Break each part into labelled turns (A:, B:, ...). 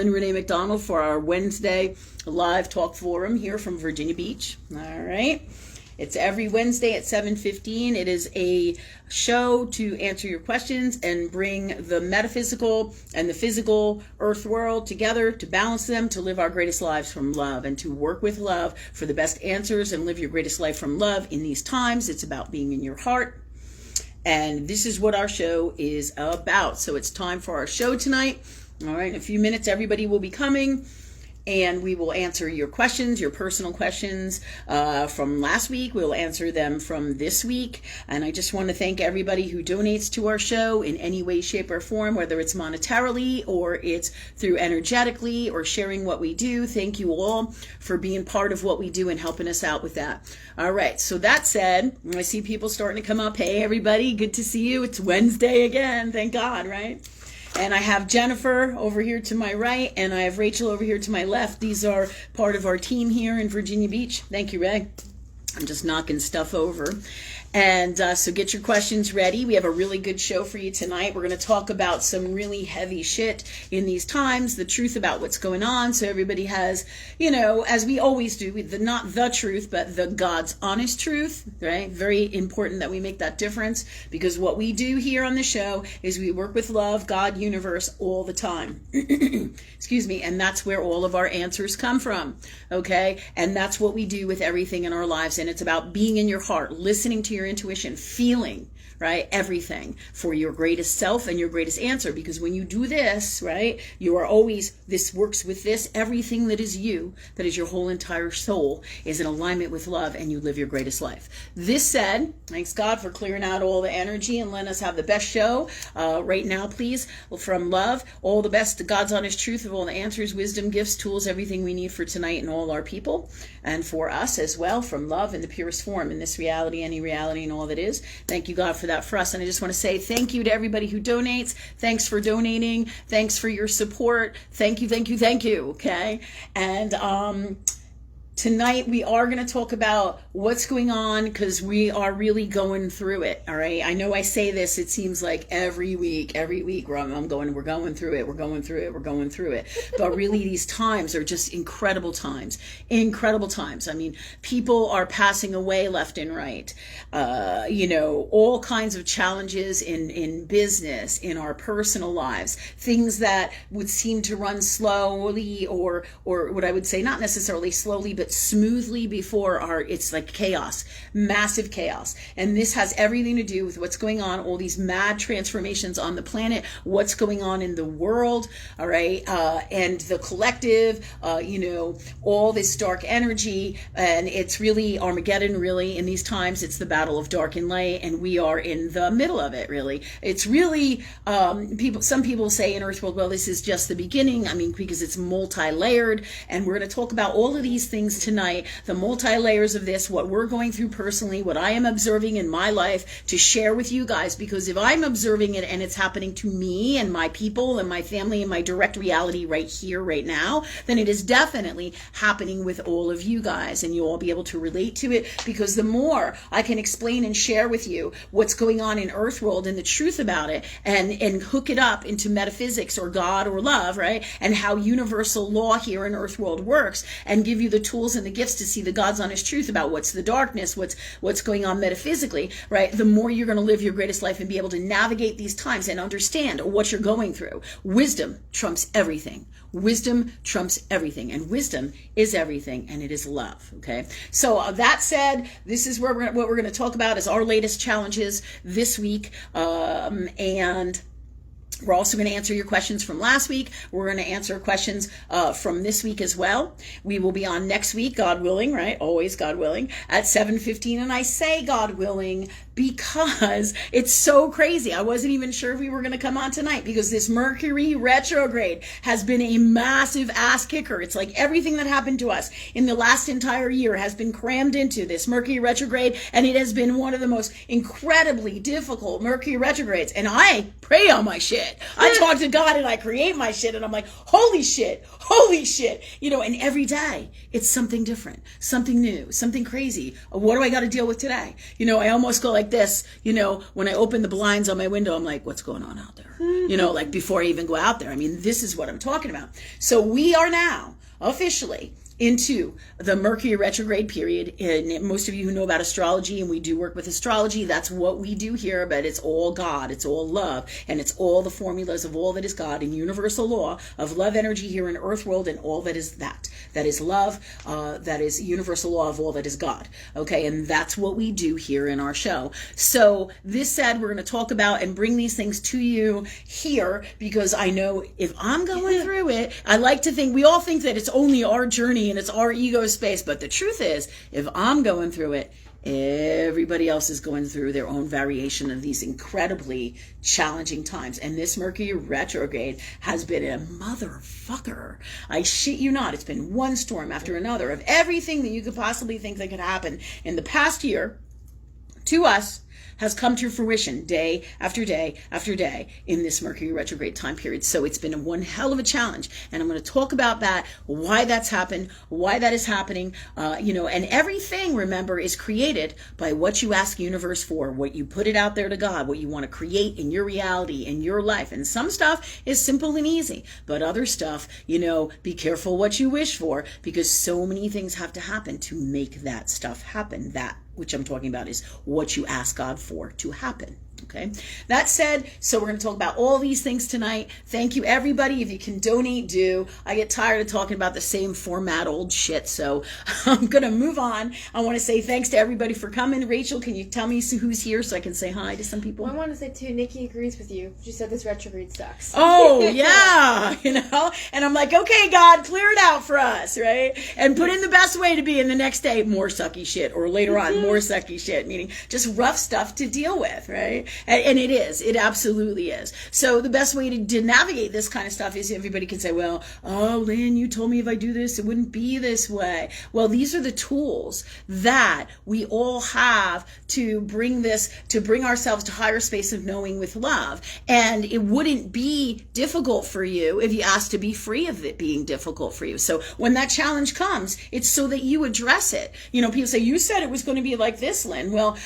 A: Lynn Rene MacDonald for our Wednesday live talk forum here from Virginia Beach. All right. It's every Wednesday at 7:15. It is a show to answer your questions and bring the metaphysical and the physical earth world together to balance them, to live our greatest lives from love and to work with love for the best answers and live your greatest life from love in these times. It's about being in your heart. And this is what our show is about. So it's time for our show tonight. All right, in a few minutes, everybody will be coming, and we will answer your questions, your personal questions from last week. We'll answer them from this week. And I just want to thank everybody who donates to our show in any way, shape, or form, whether it's monetarily or it's through energetically or sharing what we do. Thank you all for being part of what we do and helping us out with that. All right, so that said, I see people starting to come up. Hey, everybody, good to see you. It's Wednesday again. Thank God, right? And I have Jennifer over here to my right, and I have Rachel over here to my left. These are part of our team here in Virginia Beach. Thank you, Ray. I'm just knocking stuff over. And so get your questions ready. We have a really good show for you tonight. We're going to talk about some really heavy shit in these times, the truth about what's going on. So everybody has, you know, as we always do, not the truth, but the God's honest truth, right? Very important that we make that difference, because what we do here on the show is we work with love, God, universe all the time. Excuse me. And that's where all of our answers come from. Okay. And that's what we do with everything in our lives. And it's about being in your heart, listening to your intuition, feeling, right, everything for your greatest self and your greatest answer. Because when you do this, right, you are always, this works with this, everything that is you, that is your whole entire soul, is in alignment with love, and you live your greatest life. This said, thanks God for clearing out all the energy and letting us have the best show right now, please, from love. All the best, God's honest truth of all the answers, wisdom, gifts, tools, everything we need for tonight and all our people, and for us as well, from love in the purest form, in this reality, any reality, and all that is. Thank you, God, for that for us. And I just want to say thank you to everybody who donates. Thanks for donating. Thanks for your support. Thank you, thank you, thank you. Okay. And tonight we are going to talk about what's going on, because we are really going through it. All right. I know I say this, it seems like every week we're going through it. But really these times are just incredible times. I mean, people are passing away left and right. You know, all kinds of challenges in business, in our personal lives, things that would seem to run slowly or what I would say, not necessarily slowly, but smoothly before it's like chaos, massive chaos. And this has everything to do with what's going on, all these mad transformations on the planet, what's going on in the world, all right, and the collective, you know, all this dark energy. And it's really Armageddon, really, in these times. It's the battle of dark and light, and we are in the middle of it, really. It's really, some people say in Earthworld, well, this is just the beginning. I mean, because it's multi-layered, and we're going to talk about all of these things tonight, the multi-layers of this, what we're going through personally, what I am observing in my life, to share with you guys. Because if I'm observing it and it's happening to me and my people and my family and my direct reality right here, right now, then it is definitely happening with all of you guys, and you'll all be able to relate to it. Because the more I can explain and share with you what's going on in Earthworld and the truth about it, and hook it up into metaphysics or God or love, right, and how universal law here in Earthworld works, and give you the tools and the gifts to see the God's honest truth about what's the darkness, what's going on metaphysically, right, the more you're going to live your greatest life and be able to navigate these times and understand what you're going through. Wisdom trumps everything. Wisdom trumps everything, and wisdom is everything, and it is love. Okay. So that said, this is where what we're going to talk about is our latest challenges this week, and we're also going to answer your questions from last week. We're going to answer questions from this week as well. We will be on next week, God willing, right? Always God willing, at 7:15. And I say God willing because it's so crazy. I wasn't even sure if we were going to come on tonight, because this Mercury retrograde has been a massive ass kicker. It's like everything that happened to us in the last entire year has been crammed into this Mercury retrograde, and it has been one of the most incredibly difficult Mercury retrogrades. And I pray on my shit. I talk to God and I create my shit, and I'm like, holy shit, you know, and every day it's something different, something new, something crazy. What do I got to deal with today? You know, I almost go like, like this, when I open the blinds on my window, I'm like, what's going on out there? Like before I even go out there. I mean, this is what I'm talking about. So we are now officially into the Mercury retrograde period. And most of you who know about astrology, and we do work with astrology, that's what we do here, but it's all God, it's all love, and it's all the formulas of all that is God and universal law of love energy here in Earth world, and all that is that is love, that is universal law of all that is God. Okay, and that's what we do here in our show. So this said, we're going to talk about and bring these things to you here, because I know if I'm going through it, I like to think, we all think that it's only our journey and it's our ego space, but the truth is, if I'm going through it, everybody else is going through their own variation of these incredibly challenging times. And this Mercury retrograde has been a motherfucker. I shit you not. It's been one storm after another of everything that you could possibly think that could happen in the past year to us has come to fruition day after day after day in this Mercury retrograde time period. So it's been one hell of a challenge. And I'm going to talk about that, why that's happened, why that is happening, and everything, remember, is created by what you ask universe for, what you put it out there to God, what you want to create in your reality, in your life. And some stuff is simple and easy, but other stuff, be careful what you wish for, because so many things have to happen to make that stuff happen. That which I'm talking about is what you ask God for to happen. Okay. That said, so we're going to talk about all these things tonight. Thank you, everybody. If you can donate, do. I get tired of talking about the same format old shit, so I'm going to move on. I want to say thanks to everybody for coming. Rachel, can you tell me who's here so I can say hi to some people?
B: Well, I want to say, too, Nikki agrees with you. She said this retrograde sucks.
A: Oh, yeah. And I'm like, okay, God, clear it out for us, right? And put in the best way to be, in the next day, more sucky shit, or later on, more sucky shit, meaning just rough stuff to deal with, right? And it absolutely is. So the best way to navigate this kind of stuff is everybody can say, well, oh, Lynn, you told me if I do this, it wouldn't be this way. Well, these are the tools that we all have to bring ourselves to higher space of knowing with love. And it wouldn't be difficult for you if you asked to be free of it being difficult for you. So when that challenge comes, it's so that you address it. People say, you said it was going to be like this, Lynn. Well,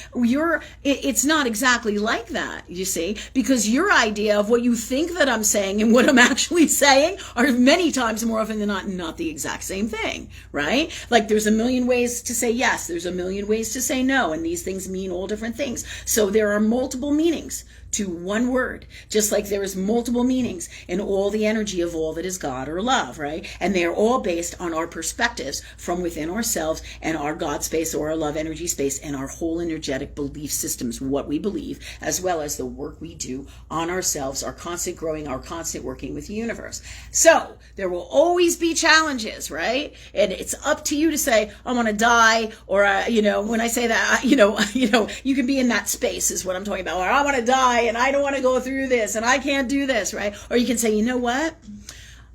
A: it's not exactly like that, you see, because your idea of what you think that I'm saying and what I'm actually saying are many times, more often than not the exact same thing, right? Like there's a million ways to say yes, there's a million ways to say no, and these things mean all different things. So there are multiple meanings to one word, just like there is multiple meanings in all the energy of all that is God or love, right? And they are all based on our perspectives from within ourselves and our God space or our love energy space and our whole energetic belief systems, what we believe, as well as the work we do on ourselves, our constant growing, our constant working with the universe. So there will always be challenges, right? And it's up to you to say, I want to die, or, when I say that, you can be in that space is what I'm talking about, or I want to die and I don't want to go through this and I can't do this, right? Or you can say, you know what?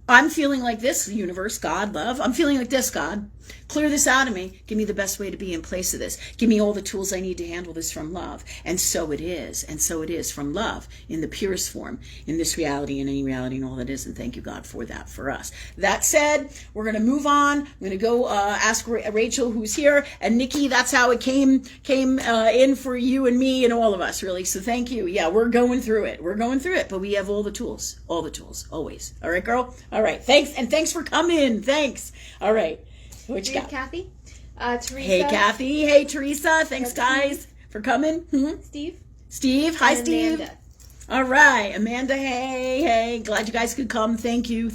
A: I'm feeling like this, universe, God, love. I'm feeling like this, God. Clear this out of me. Give me the best way to be in place of this. Give me all the tools I need to handle this from love. And so it is. And so it is from love in the purest form, in this reality and any reality and all that is. And thank you, God, for that for us. That said, we're going to move on. I'm going to go ask Rachel, who's here. And Nikki, that's how it came in for you and me and all of us, really. So thank you. Yeah, we're going through it. We're going through it. But we have all the tools, always. All right, girl? All right. Thanks. And thanks for coming. Thanks. All right. What you got?
B: Kathy. Teresa.
A: Hey, Kathy. Hey, Teresa. Thanks, guys, for coming. Steve. Hi, Steve.
B: Amanda.
A: All right. Amanda, hey. Glad you guys could come. Thank you.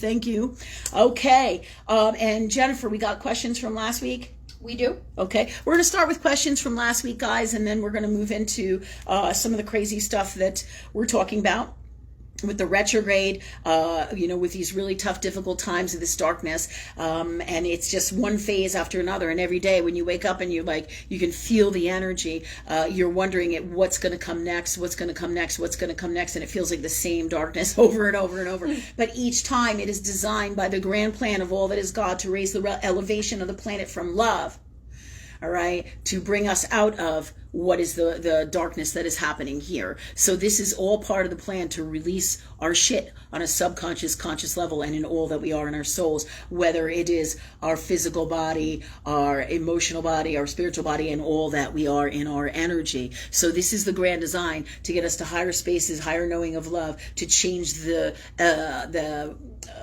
A: Okay. And Jennifer, we got questions from last week?
B: We do.
A: Okay. We're going to start with questions from last week, guys, and then we're going to move into some of the crazy stuff that we're talking about with the retrograde, with these really tough, difficult times of this darkness. And it's just one phase after another. And every day when you wake up and you can feel the energy, you're wondering what's going to come next. And it feels like the same darkness over and over and over. But each time it is designed by the grand plan of all that is God to raise the elevation of the planet from love all right, to bring us out of what is the darkness that is happening here. So this is all part of the plan to release our shit on a subconscious, conscious level, and in all that we are in our souls, whether it is our physical body, our emotional body, our spiritual body, and all that we are in our energy. So this is the grand design to get us to higher spaces, higher knowing of love, to change the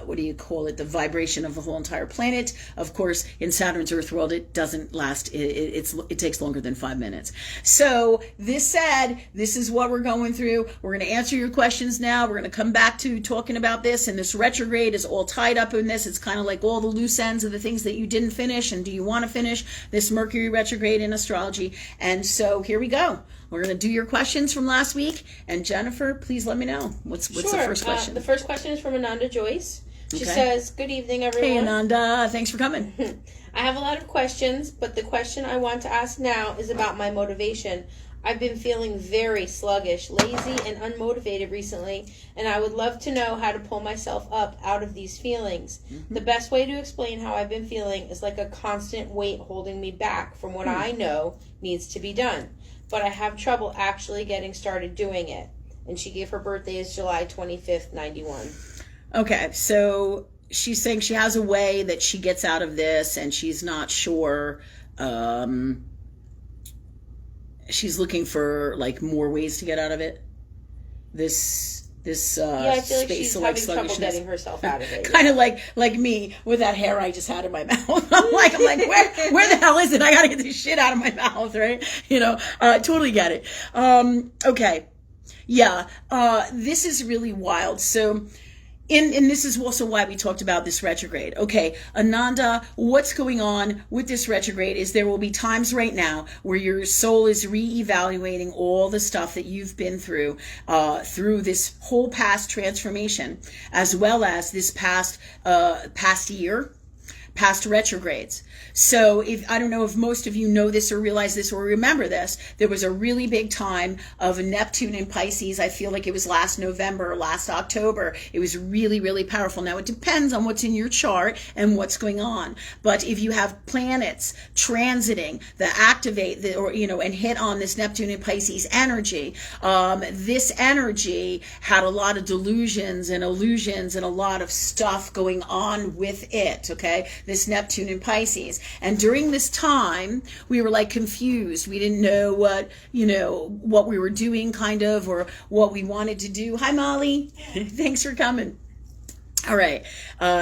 A: what do you call it, the vibration of the whole entire planet. Of course, in Saturn's Earth world, it doesn't last, it takes longer than 5 minutes. So this said, this is what we're going through. We're going to answer your questions now. We're going to come back to talking about this, and this retrograde is all tied up in this. It's kind of like all the loose ends of the things that you didn't finish, and do you want to finish this Mercury retrograde in astrology? And so here we go. We're going to do your questions from last week. And Jennifer, please let me know. What's the first question?
B: The first question is from Ananda Joyce. She says, good evening, everyone.
A: Hey, Ananda. Thanks for coming.
B: I have a lot of questions, but the question I want to ask now is about my motivation. I've been feeling very sluggish, lazy, and unmotivated recently, and I would love to know how to pull myself up out of these feelings. The best way to explain how I've been feeling is like a constant weight holding me back from what I know needs to be done, but I have trouble actually getting started doing it. And she gave her birthday as July 25th, 91.
A: Okay, so she's saying she has a way that she gets out of this, and she's not sure. She's looking for like more ways to get out of it. This
B: I feel like
A: space
B: she's
A: of like
B: having trouble
A: sluggishness.
B: getting herself out of it.
A: Kind of like me with that hair I just had in my mouth. I'm like, where the hell is it? I gotta get this shit out of my mouth, right? Totally get it. Okay, yeah. This is really wild. So. And this is also why we talked about this retrograde. Okay, Ananda, what's going on with this retrograde is there will be times right now where your soul is reevaluating all the stuff that you've been through this whole past transformation, as well as this past year, past retrogrades. So I don't know if most of you know this or realize this or remember this, there was a really big time of Neptune in Pisces. I feel like it was last November or last October. It was really, really powerful. Now it depends on what's in your chart and what's going on. But if you have planets transiting that activate and hit on this Neptune in Pisces energy, this energy had a lot of delusions and illusions and a lot of stuff going on with it. Okay, this Neptune in Pisces. And during this time, we were like confused. We didn't know what we were doing kind of, or what we wanted to do. Hi, Molly. Thanks for coming. All right,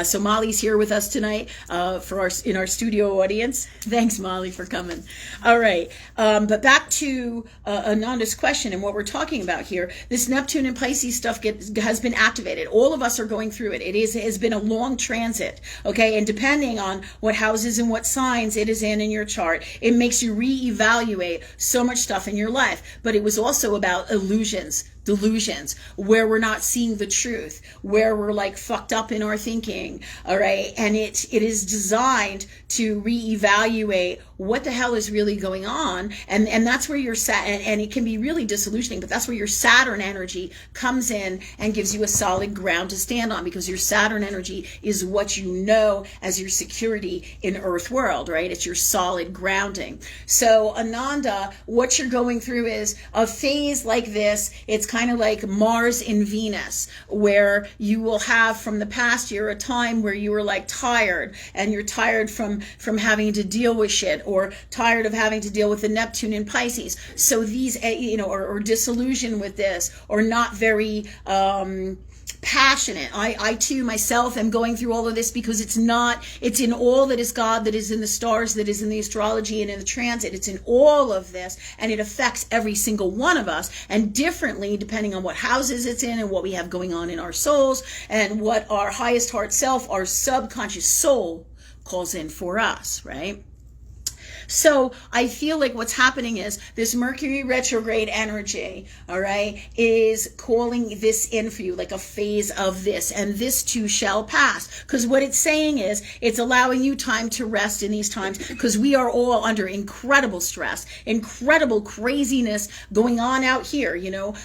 A: so Molly's here with us tonight in our studio audience. Thanks, Molly, for coming. All right, but back to Ananda's question and what we're talking about here. This Neptune and Pisces stuff has been activated. All of us are going through it. It has been a long transit, okay? And depending on what houses and what signs it is in your chart, it makes you reevaluate so much stuff in your life. But it was also about illusions, delusions, where we're not seeing the truth, where we're like fucked up in our thinking, all right? And it is designed to reevaluate what the hell is really going on, and that's where your and it can be really disillusioning, but that's where your Saturn energy comes in and gives you a solid ground to stand on, because your Saturn energy is what you know as your security in Earth world, right? It's your solid grounding. So Ananda, what you're going through is a phase like this. It's kind of like Mars in Venus, where you will have from the past year a time where you were like tired, and you're tired from having to deal with shit, or tired of having to deal with the Neptune in Pisces. So these, or disillusioned with this, or not very passionate. I too myself am going through all of this, because it's in all that is God, that is in the stars, that is in the astrology and in the transit. It's in all of this, and it affects every single one of us, and differently depending on what houses it's in and what we have going on in our souls, and what our highest heart self, our subconscious soul, calls in for us, right? So I feel like what's happening is this Mercury retrograde energy, all right, is calling this in for you, like a phase of this, and this too shall pass. Because what it's saying is it's allowing you time to rest in these times, because we are all under incredible stress, incredible craziness going on out here,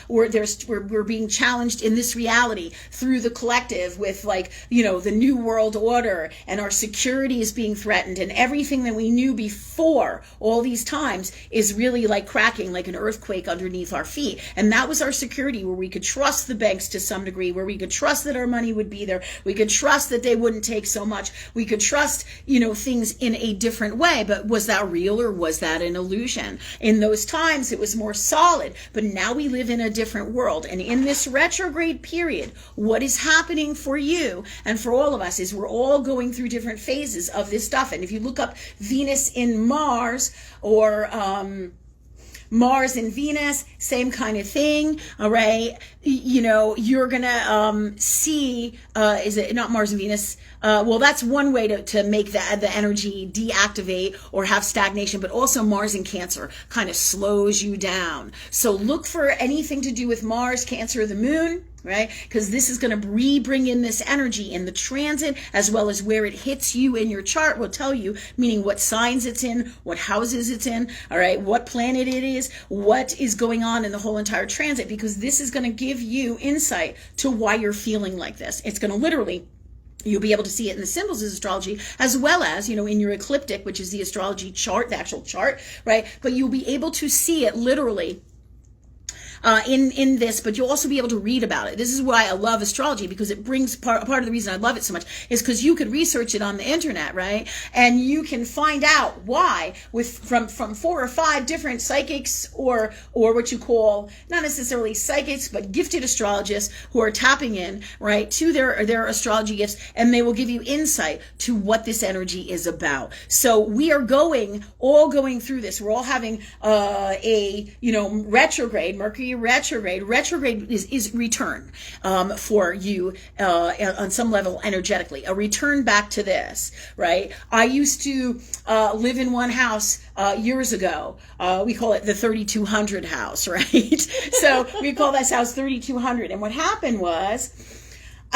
A: we're being challenged in this reality through the collective with the new world order, and our security is being threatened, and everything that we knew before before all these times is really like cracking like an earthquake underneath our feet. And that was our security, where we could trust the banks to some degree, where we could trust that our money would be there. We could trust that they wouldn't take so much. We could trust, things in a different way. But was that real, or was that an illusion? In those times, it was more solid. But now we live in a different world. And in this retrograde period, what is happening for you and for all of us is we're all going through different phases of this stuff. And if you look up Venus in Mars, or Mars and Venus, same kind of thing, all right? You're going to see, is it not Mars and Venus? Well, that's one way to make the energy deactivate or have stagnation, but also Mars and Cancer kind of slows you down. So look for anything to do with Mars, Cancer, the moon, right? Because this is going to bring in this energy, and the transit, as well as where it hits you in your chart, will tell you, meaning what signs it's in, what houses it's in, all right, what planet it is, what is going on in the whole entire transit, because this is going to give you insight to why you're feeling like this. It's going to literally, you'll be able to see it in the symbols of astrology, as well as, in your ecliptic, which is the astrology chart, the actual chart, right? But you'll be able to see it literally in this, but you'll also be able to read about it. This is why I love astrology, because it brings part of the reason I love it so much is because you could research it on the internet, right? And you can find out why from 4 or 5 different psychics, or what you call, not necessarily psychics, but gifted astrologists who are tapping in, right, to their astrology gifts, and they will give you insight to what this energy is about. So we are all going through this. We're all having a retrograde, Mercury retrograde is return for you on some level energetically, a return back to this, right? I used to live in one house years ago. We call it the 3200 house, right? So we call this house 3200, and what happened was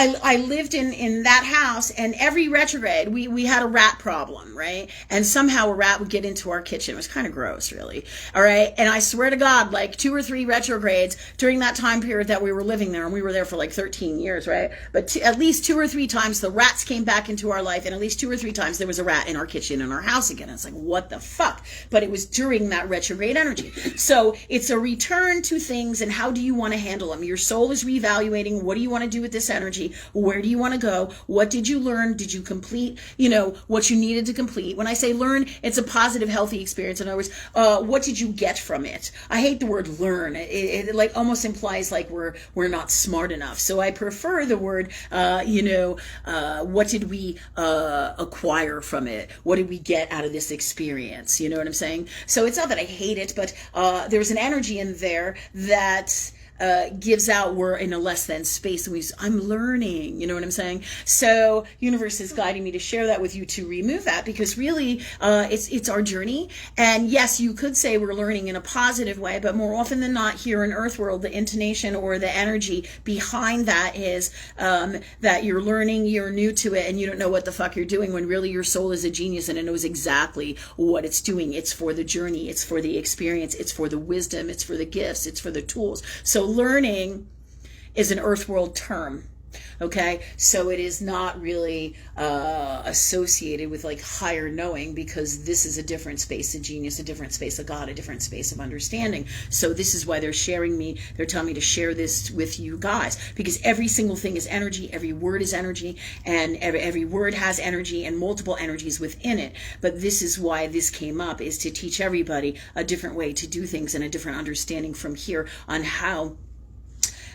A: I lived in that house, and every retrograde, we had a rat problem, right? And somehow a rat would get into our kitchen. It was kind of gross, really. All right. And I swear to God, like 2 or 3 retrogrades during that time period that we were living there, and we were there for like 13 years, right? But at least 2 or 3 times the rats came back into our life, and at least 2 or 3 times there was a rat in our kitchen in our house again. It's like, what the fuck? But it was during that retrograde energy. So it's a return to things, and how do you want to handle them? Your soul is reevaluating. What do you want to do with this energy? Where do you want to go? What did you learn? Did you complete, what you needed to complete? When I say learn, it's a positive, healthy experience. In other words, what did you get from it? I hate the word learn. It like almost implies like we're not smart enough. So I prefer the word, what did we acquire from it? What did we get out of this experience? You know what I'm saying? So it's not that I hate it, but there's an energy in there that gives out we're in a less than space, and I'm learning, you know what I'm saying? So universe is guiding me to share that with you, to remove that, because really it's our journey. And yes, you could say we're learning in a positive way, but more often than not here in Earth World, the intonation or the energy behind that is that you're learning, you're new to it, and you don't know what the fuck you're doing, when really your soul is a genius and it knows exactly what it's doing. It's for the journey, it's for the experience, it's for the wisdom, it's for the gifts, it's for the tools. So learning is an Earth World term. Okay, so it is not really associated with like higher knowing, because this is a different space of genius, a different space of God, a different space of understanding. So this is why they're telling me to share this with you guys, because every single thing is energy, every word is energy, and every word has energy and multiple energies within it. But this is why this came up, is to teach everybody a different way to do things and a different understanding from here on how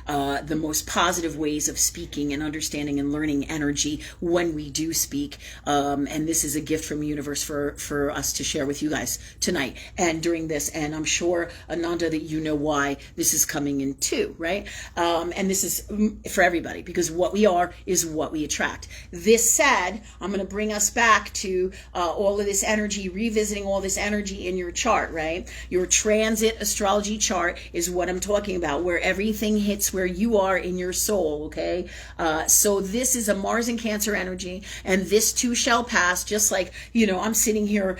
A: the most positive ways of speaking and understanding and learning energy when we do speak. And this is a gift from the universe for us to share with you guys tonight and during this. And I'm sure, Ananda, that you know why this is coming in too, right? And this is for everybody, because what we are is what we attract. This said, I'm going to bring us back to all of this energy, revisiting all this energy in your chart, right? Your transit astrology chart is what I'm talking about, where everything hits where you are in your soul, okay? So this is a Mars and Cancer energy, and this too shall pass, just like, I'm sitting here,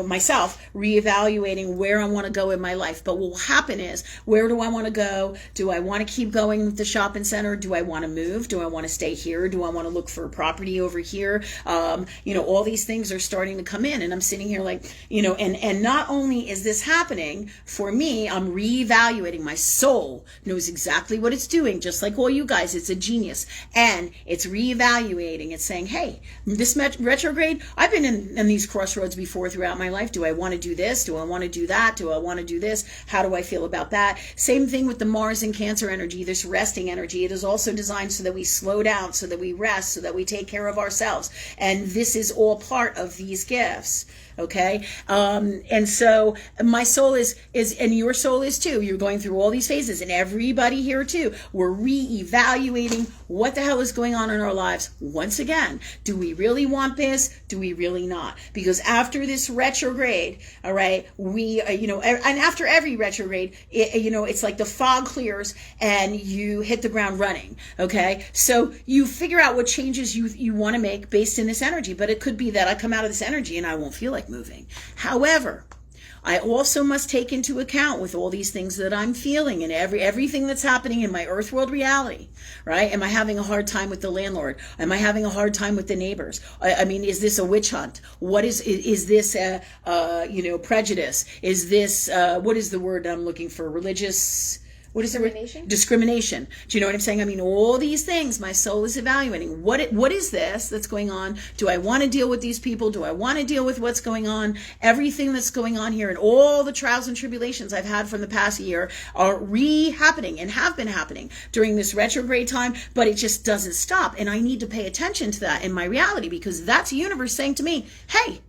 A: myself, reevaluating where I want to go in my life. But what will happen is, where do I want to go? Do I want to keep going with the shopping center? Do I want to move? Do I want to stay here? Do I want to look for a property over here? All these things are starting to come in, and I'm sitting here like, and not only is this happening for me, I'm reevaluating. My soul knows exactly what it's doing, just like all you guys. It's a genius, and it's reevaluating. It's saying, hey, this retrograde, I've been in these crossroads before throughout my life. Do I want to do this? Do I want to do that? Do I want to do this? How do I feel about that? Same thing with the Mars and Cancer energy, this resting energy. It is also designed so that we slow down, so that we rest, so that we take care of ourselves. And this is all part of these gifts. Okay. And so my soul is, and your soul is too. You're going through all these phases, and everybody here too. We're reevaluating what the hell is going on in our lives. Once again, do we really want this? Do we really not? Because after this retrograde, all right, we, and after every retrograde, it's like the fog clears and you hit the ground running. Okay. So you figure out what changes you want to make based in this energy. But it could be that I come out of this energy and I won't feel like moving. However, I also must take into account with all these things that I'm feeling and everything that's happening in my earth world reality, right? Am I having a hard time with the landlord? Am I having a hard time with the neighbors? I mean, is this a witch hunt? What is this prejudice? Is this, what is the word I'm looking for? Religious... What is
B: discrimination?
A: Discrimination. Do you know what I'm saying? I mean, all these things my soul is evaluating. What is this that's going on? Do I want to deal with these people? Do I want to deal with what's going on? Everything that's going on here and all the trials and tribulations I've had from the past year are re-happening and have been happening during this retrograde time, but it just doesn't stop. And I need to pay attention to that in my reality, because that's the universe saying to me, hey,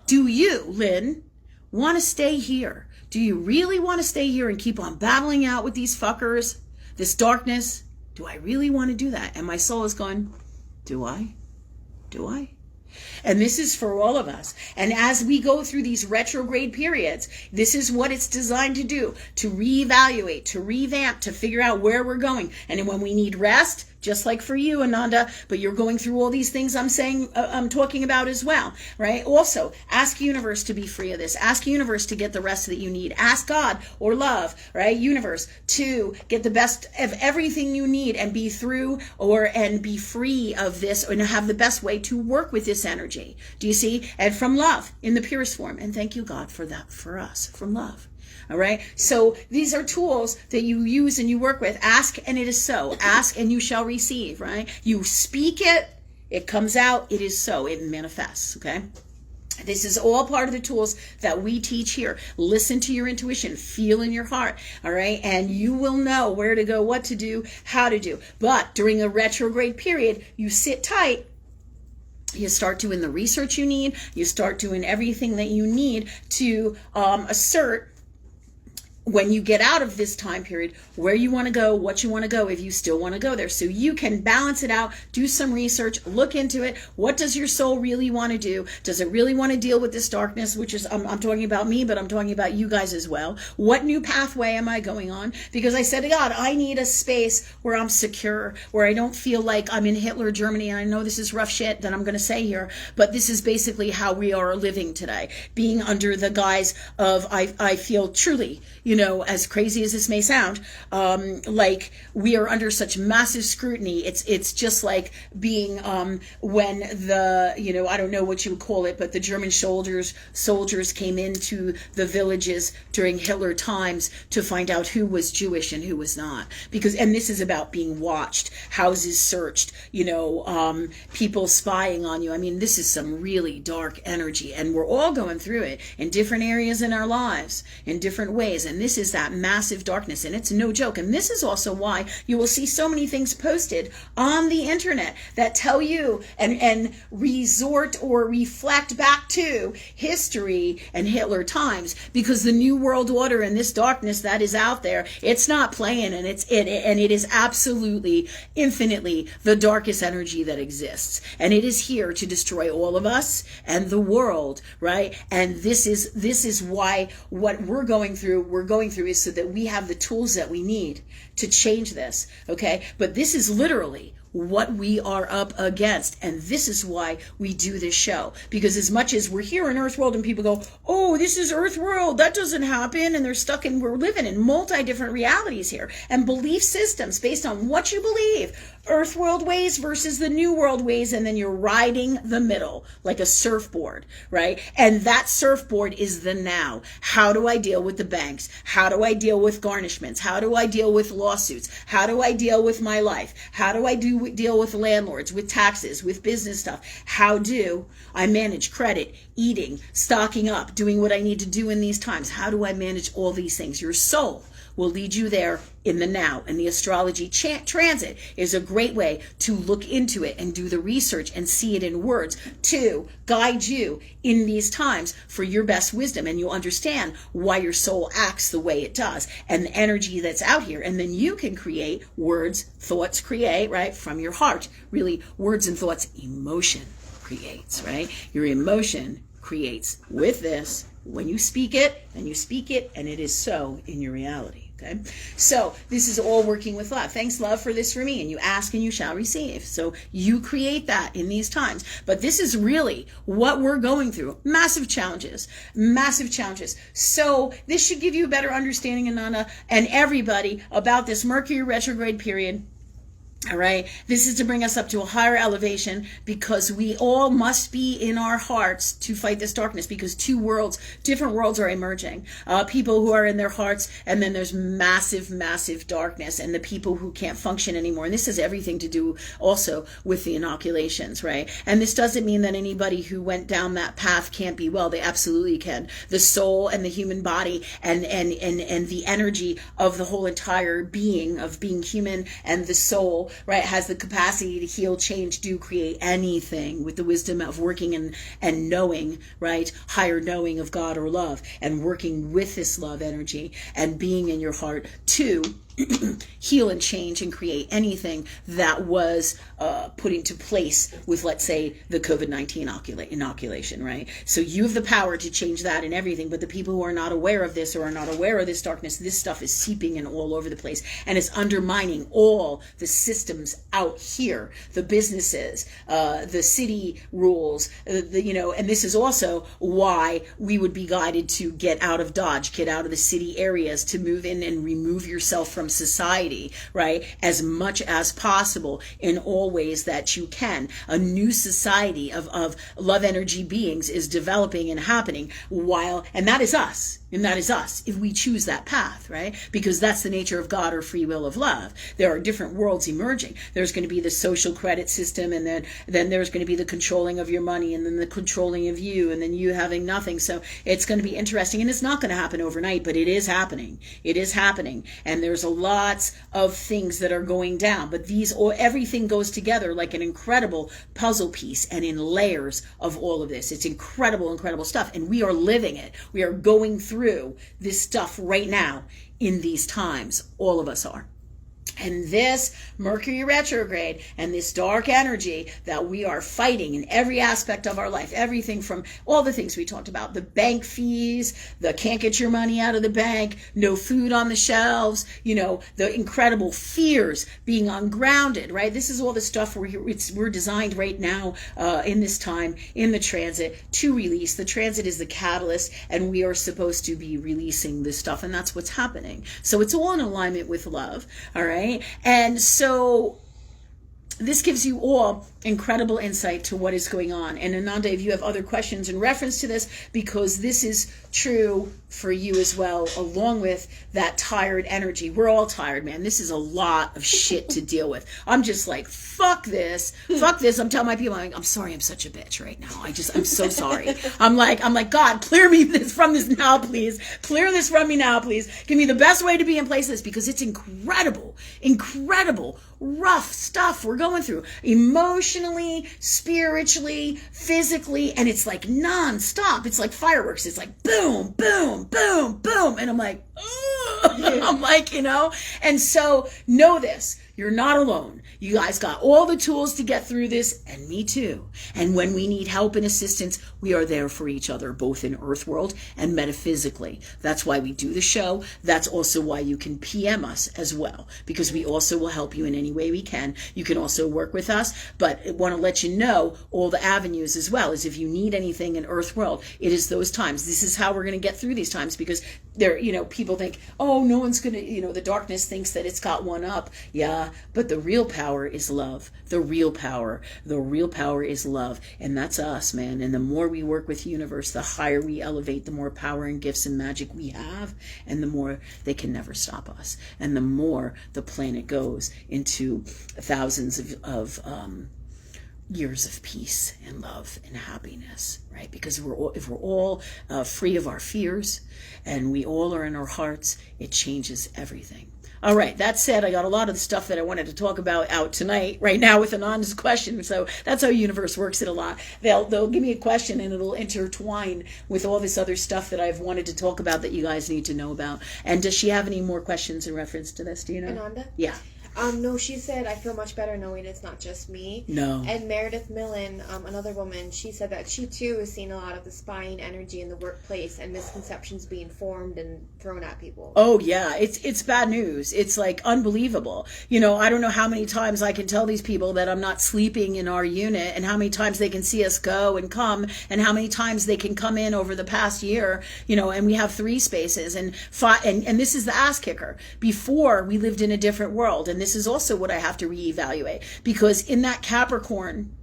A: do you, Lynn, want to stay here? Do you really want to stay here and keep on battling out with these fuckers, this darkness? Do I really want to do that? And my soul is going, do I? Do I? And this is for all of us. And as we go through these retrograde periods, this is what it's designed to do, to reevaluate, to revamp, to figure out where we're going. And when we need rest, just like for you, Ananda, but you're going through all these things I'm talking about as well, right? Also, ask universe to be free of this. Ask universe to get the rest that you need. Ask God or love, right? Universe to get the best of everything you need and be through and be free of this, and have the best way to work with this energy. Do you see? And from love in the purest form. And thank you, God, for that, for us, from love. All right. So these are tools that you use and you work with. Ask and it is so. Ask and you shall receive, right? You speak it, it comes out, it is so. It manifests, okay? This is all part of the tools that we teach here. Listen to your intuition, feel in your heart, all right? And you will know where to go, what to do, how to do. But during a retrograde period, you sit tight. You start doing the research you need. You start doing everything that you need to assert, when you get out of this time period, where you want to go, what you want to go, if you still want to go there. So you can balance it out, do some research, look into it. What does your soul really want to do? Does it really want to deal with this darkness, which is, I'm talking about me, but I'm talking about you guys as well. What new pathway am I going on? Because I said to God, I need a space where I'm secure, where I don't feel like I'm in Hitler Germany. And I know this is rough shit that I'm going to say here, but this is basically how we are living today, being under the guise of, I feel truly, as crazy as this may sound, like we are under such massive scrutiny. It's just like being when the, I don't know what you would call it, but the German soldiers came into the villages during Hitler times to find out who was Jewish and who was not. And this is about being watched, houses searched, people spying on you. I mean, this is some really dark energy, and we're all going through it in different areas in our lives, in different ways. And this is that massive darkness, and it's no joke. And this is also why you will see so many things posted on the internet that tell you and resort or reflect back to history and Hitler times, because the new world order and this darkness that is out there, it's not playing, and it is absolutely infinitely the darkest energy that exists, and it is here to destroy all of us and the world, right? And this is why what we're going through going through is so that we have the tools that we need to change this, okay? But this is literally what we are up against, and this is why we do this show, because as much as we're here in Earth World and people go, oh, this is Earth World, that doesn't happen, and they're stuck in, we're living in multi-different realities here and belief systems based on what you believe, Earth World ways versus the New World ways, and then you're riding the middle like a surfboard, right? And that surfboard is the now. How do I deal with the banks? How do I deal with garnishments? How do I deal with lawsuits? How do I deal with my life? How do I deal with landlords, with taxes, with business stuff? How do I manage credit, eating, stocking up, doing what I need to do in these times? How do I manage all these things? Your soul will lead you there in the now. And the astrology transit is a great way to look into it and do the research and see it in words to guide you in these times for your best wisdom. And you'll understand why your soul acts the way it does and the energy that's out here. And then you can create words, thoughts create, right, from your heart. Really, words and thoughts, emotion creates, right? Your emotion creates with this when you speak it, and it is so in your reality. Okay, so this is all working with love. Thanks, love, for this for me. And you ask and you shall receive. So you create that in these times. But this is really what we're going through. Massive challenges, massive challenges. So this should give you a better understanding, Ananda, and everybody about this Mercury retrograde period. All right, this is to bring us up to a higher elevation, because we all must be in our hearts to fight this darkness, because different worlds are emerging. People who are in their hearts, and then there's massive, massive darkness, and the people who can't function anymore. And this has everything to do also with the inoculations, right? And this doesn't mean that anybody who went down that path can't be well. They absolutely can. The soul and the human body and the energy of the whole entire being, of being human, and the soul, right, has the capacity to heal, change, do, create anything with the wisdom of working and knowing, right, higher knowing of God or love, and working with this love energy and being in your heart to heal and change and create anything that was put into place with, let's say, the COVID-19 inoculation, right? So you have the power to change that and everything, but the people who are not aware of this or are not aware of this darkness, this stuff is seeping in all over the place, and it's undermining all the systems out here, the businesses, the city rules, and this is also why we would be guided to get out of Dodge, get out of the city areas, to move in and remove yourself from society, right, as much as possible in all ways that you can. A new society of love energy beings is developing and happening, and that is us. And that is us, if we choose that path, right? Because that's the nature of God or free will of love. There are different worlds emerging. There's going to be the social credit system, and then there's going to be the controlling of your money, and then the controlling of you, and then you having nothing. So it's going to be interesting, and it's not going to happen overnight, but it is happening. It is happening. And there's lots of things that are going down, but everything goes together like an incredible puzzle piece, and in layers of all of this. It's incredible, incredible stuff. And we are living it. We are going through this stuff right now in these times. All of us are. And this Mercury retrograde and this dark energy that we are fighting in every aspect of our life, everything from all the things we talked about, the bank fees, the can't get your money out of the bank, no food on the shelves, the incredible fears, being ungrounded, right? This is all the stuff we're designed right now in this time in the transit to release. The transit is the catalyst, and we are supposed to be releasing this stuff, and that's what's happening. So it's all in alignment with love, all right? And so this gives you all incredible insight to what is going on. And Ananda, if you have other questions in reference to this, because this is true for you as well, along with that tired energy. We're all tired, man. This is a lot of shit to deal with. I'm just like, fuck this. I'm telling my people, I'm sorry, I'm such a bitch right now. I'm so sorry. I'm like, God, clear me from this now, please. Clear this from me now, please. Give me the best way to be in place of this, because it's incredible, rough stuff we're going through. Emotionally, spiritually, physically, and it's like non-stop. It's like fireworks. It's like boom, boom, boom, boom. And I'm like, I'm like, and so know this. You're not alone. You guys got all the tools to get through this, and me too. And when we need help and assistance, we are there for each other, both in Earth World and metaphysically. That's why we do the show. That's also why you can PM us as well, because we also will help you in any way we can. You can also work with us, but I want to let you know all the avenues as well, as if you need anything in Earth World, it is those times. This is how we're going to get through these times, because there, people think, oh, no one's going to, the darkness thinks that it's got one up. Yeah, but the real power is love. The real power is love. And that's us, man. And the more we work with the universe, the higher we elevate, the more power and gifts and magic we have, and the more they can never stop us. And the more the planet goes into thousands of years of peace and love and happiness, right? Because if we're all free of our fears and we all are in our hearts, it changes everything. All right, that said, I got a lot of the stuff that I wanted to talk about out tonight, right now, with an honest question. So that's how universe works it a lot. They'll give me a question and it'll intertwine with all this other stuff that I've wanted to talk about that you guys need to know about. And does she have any more questions in reference to this? Do you know?
C: Ananda?
A: Yeah.
C: No, she said, I feel much better knowing it's not just me.
A: No.
C: And Meredith Millen, another woman, she said that she too has seen a lot of the spying energy in the workplace and misconceptions being formed and thrown at people.
A: Oh yeah, it's bad news. It's like unbelievable. I don't know how many times I can tell these people that I'm not sleeping in our unit, and how many times they can see us go and come, and how many times they can come in over the past year, and we have 3 spaces and this is the ass kicker. Before, we lived in a different world, and this is also what I have to reevaluate, because in that Capricorn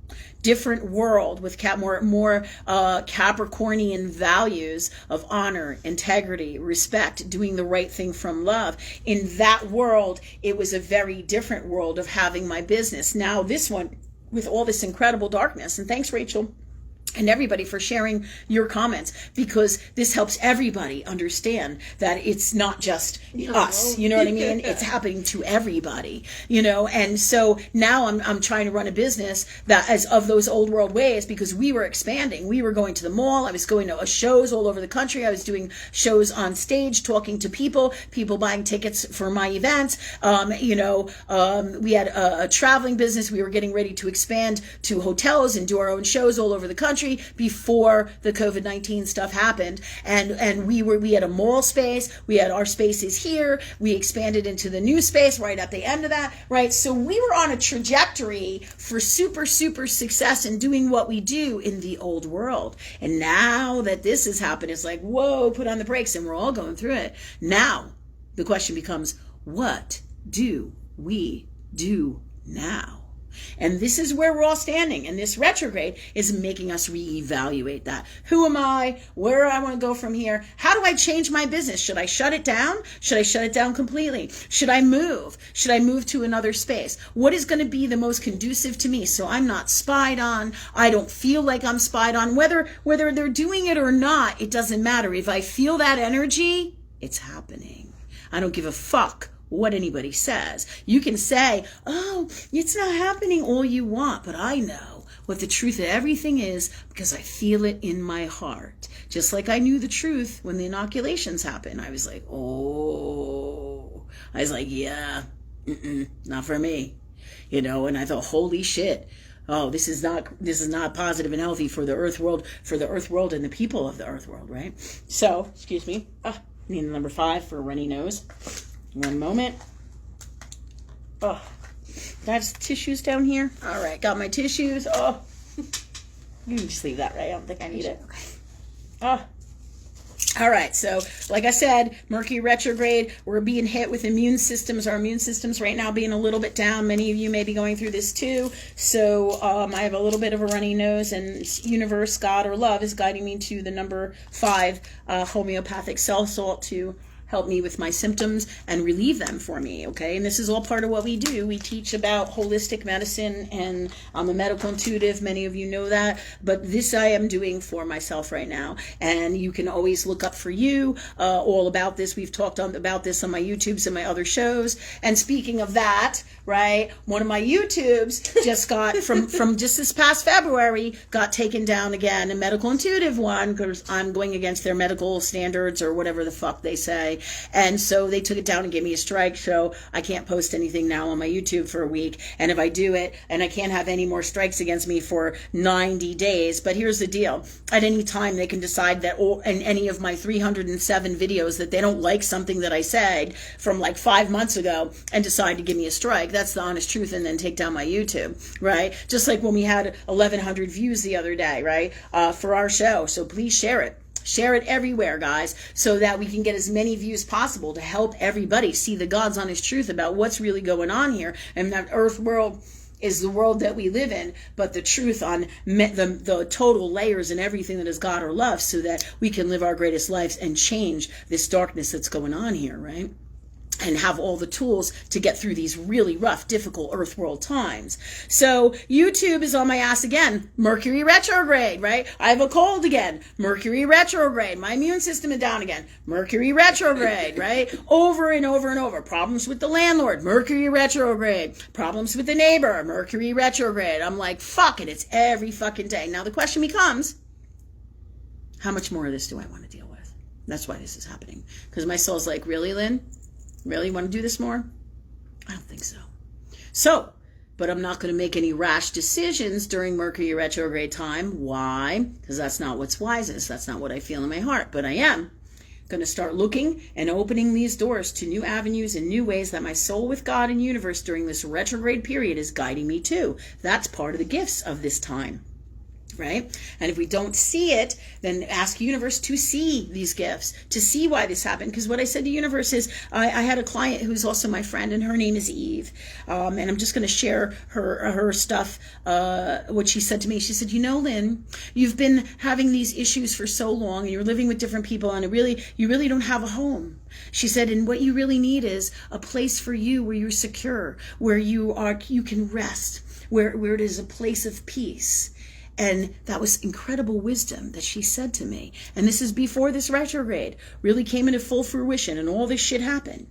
A: different world with more Capricornian values of honor, integrity, respect, doing the right thing from love, in that world it was a very different world of having my business. Now this one, with all this incredible darkness, and thanks Rachel and everybody for sharing your comments, because this helps everybody understand that it's not just us, you know what I mean? It's happening to everybody, and so now I'm trying to run a business that as of those old world ways, because we were expanding. We were going to the mall. I was going to shows all over the country. I was doing shows on stage, talking to people buying tickets for my events. We had a traveling business. We were getting ready to expand to hotels and do our own shows all over the country before the COVID-19 stuff happened. And we had a mall space. We had our spaces here. We expanded into the new space right at the end of that, right? So we were on a trajectory for super, super success in doing what we do in the old world. And now that this has happened, it's like, whoa, put on the brakes, and we're all going through it. Now, the question becomes, what do we do now? And this is where we're all standing. And this retrograde is making us reevaluate that. Who am I? Where do I want to go from here? How do I change my business? Should I shut it down? Should I shut it down completely? Should I move? Should I move to another space? What is going to be the most conducive to me so I'm not spied on? I don't feel like I'm spied on. Whether they're doing it or not, it doesn't matter. If I feel that energy, it's happening. I don't give a fuck what anybody says. You can say, oh, it's not happening, all you want, but I know what the truth of everything is, because I feel it in my heart. Just like I knew the truth when the inoculations happened. I was like, yeah, not for me, and I thought, holy shit. Oh, this is not positive and healthy for the earth world and the people of the earth world, right? So, excuse me. Need the number 5 for a runny nose. One moment. Oh, do I have tissues down here? All right, got my tissues. Oh, you can just leave that, right? I don't think I need it. Okay. Oh, all right. So, like I said, Mercury retrograde. We're being hit with immune systems. Our immune systems right now being a little bit down. Many of you may be going through this too. So, I have a little bit of a runny nose, and universe, God, or love is guiding me to the number 5 homeopathic cell salt to help me with my symptoms and relieve them for me, okay? And this is all part of what we do. We teach about holistic medicine, and I'm a medical intuitive. Many of you know that, but this I am doing for myself right now. And you can always look up for you all about this. We've talked about this on my YouTubes and my other shows. And speaking of that, right, one of my YouTubes just got, from just this past February, got taken down again, a medical intuitive one, because I'm going against their medical standards or whatever the fuck they say. right? And so they took it down and gave me a strike, so I can't post anything now on my YouTube for a week. And if I do it, and I can't have any more strikes against me for 90 days. But here's the deal. At any time, they can decide that in any of my 307 videos that they don't like something that I said from like 5 months ago and decide to give me a strike. That's the honest truth, and then take down my YouTube, right? Just like when we had 1,100 views the other day, right, for our show. So please share it. Share it everywhere, guys, so that we can get as many views possible to help everybody see the God's honest truth about what's really going on here. And that earth world is the world that we live in, but the truth on the total layers and everything that is God or love, so that we can live our greatest lives and change this darkness that's going on here, right? And have all the tools to get through these really rough, difficult earth world times. So YouTube is on my ass again. Mercury retrograde, right? I have a cold again. Mercury retrograde. My immune system is down again. Mercury retrograde, right? Over and over and over. Problems with the landlord. Mercury retrograde. Problems with the neighbor. Mercury retrograde. I'm like, fuck it. It's every fucking day. Now the question becomes, how much more of this do I want to deal with? That's why this is happening. Because my soul's like, really, Lynn? Really want to do this more? I don't think so. So, but I'm not going to make any rash decisions during Mercury retrograde time. Why? Because that's not what's wisest. That's not what I feel in my heart. But I am going to start looking and opening these doors to new avenues and new ways that my soul with God and universe during this retrograde period is guiding me to. That's part of the gifts of this time. Right? And if we don't see it, then ask universe to see these gifts, to see why this happened. Because what I said to universe is, I had a client who's also my friend, and her name is Eve. And I'm just going to share her stuff, what she said to me. She said, you know, Lynn, you've been having these issues for so long, and you're living with different people, and you really don't have a home. She said, and what you really need is a place for you where you're secure, where you can rest, where it is a place of peace. And that was incredible wisdom that she said to me. And this is before this retrograde really came into full fruition and all this shit happened.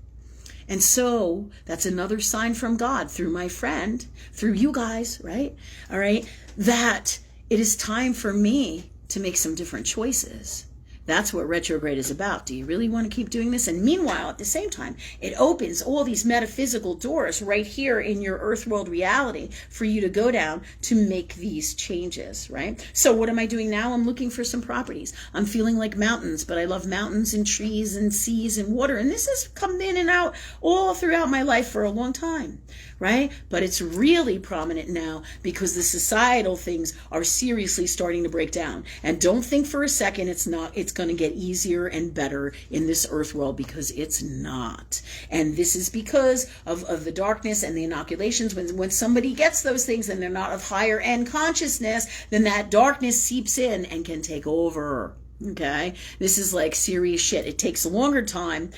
A: And so that's another sign from God through my friend, through you guys, right? All right. That it is time for me to make some different choices. That's what retrograde is about. Do you really want to keep doing this? And meanwhile, at the same time, it opens all these metaphysical doors right here in your earth world reality for you to go down to make these changes, right? So what am I doing now? I'm looking for some properties. I'm feeling like mountains, but I love mountains and trees and seas and water. And this has come in and out all throughout my life for a long time, right? But it's really prominent now because the societal things are seriously starting to break down. And don't think for a second it's going to get easier and better in this earth world, because it's not. And this is because of the darkness and the inoculations. When somebody gets those things and they're not of higher end consciousness, then that darkness seeps in and can take over. Okay, this is like serious shit. It takes a longer time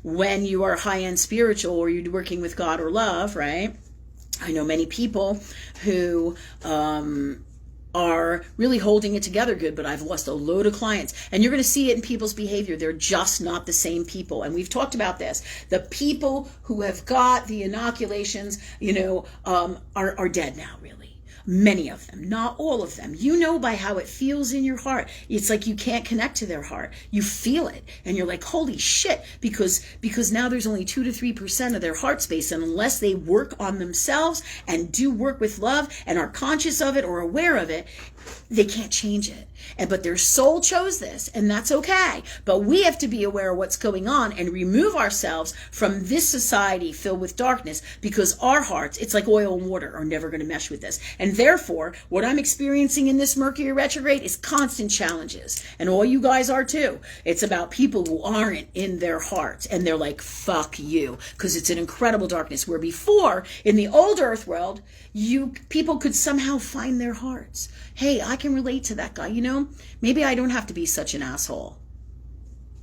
A: when you are high-end spiritual or you're working with God or love, right? I know many people who are really holding it together good, but I've lost a load of clients. And you're going to see it in people's behavior. They're just not the same people. And we've talked about this. The people who have got the inoculations, are dead now, really. Many of them, not all of them. You know by how it feels in your heart. It's like you can't connect to their heart. You feel it, and you're like, holy shit, because now there's only 2 to 3% of their heart space, and unless they work on themselves and do work with love and are conscious of it or aware of it, they can't change it. But their soul chose this, and that's okay. But we have to be aware of what's going on and remove ourselves from this society filled with darkness, because our hearts, it's like oil and water, are never going to mesh with this. And therefore, what I'm experiencing in this Mercury retrograde is constant challenges. And all you guys are too. It's about people who aren't in their hearts, and they're like, fuck you, because it's an incredible darkness. Where before, in the old earth world, people could somehow find their hearts. Hey, I can relate to that guy. Maybe I don't have to be such an asshole.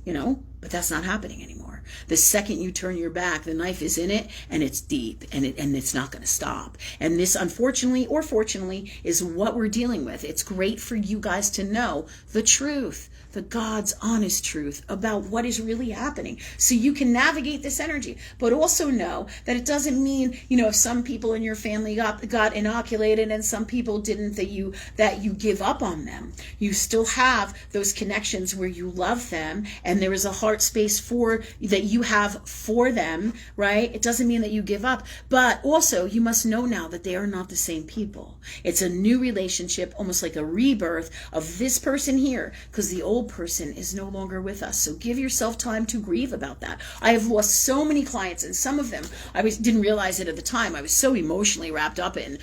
A: But that's not happening anymore. there. The second you turn your back, the knife is in it, and it's deep, and it's not going to stop. And this, unfortunately or fortunately, is what we're dealing with. It's great for you guys to know the truth, the God's honest truth about what is really happening, so you can navigate this energy. But also know that it doesn't mean, if some people in your family got inoculated and some people didn't, that you give up on them. You still have those connections where you love them, and there is a heart space that you have for them, right? It doesn't mean that you give up, but also you must know now that they are not the same people. It's a new relationship, almost like a rebirth of this person here, because the old person is no longer with us. So give yourself time to grieve about that. I have lost so many clients, and some of them I didn't realize it at the time. I was so emotionally wrapped up in,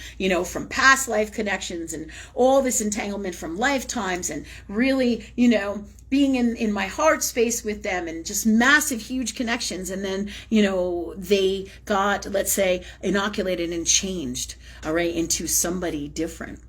A: from past life connections and all this entanglement from lifetimes, and really, being in my heart space with them, and just massive, huge connections. And then, they got, let's say, inoculated and changed, all right, into somebody different.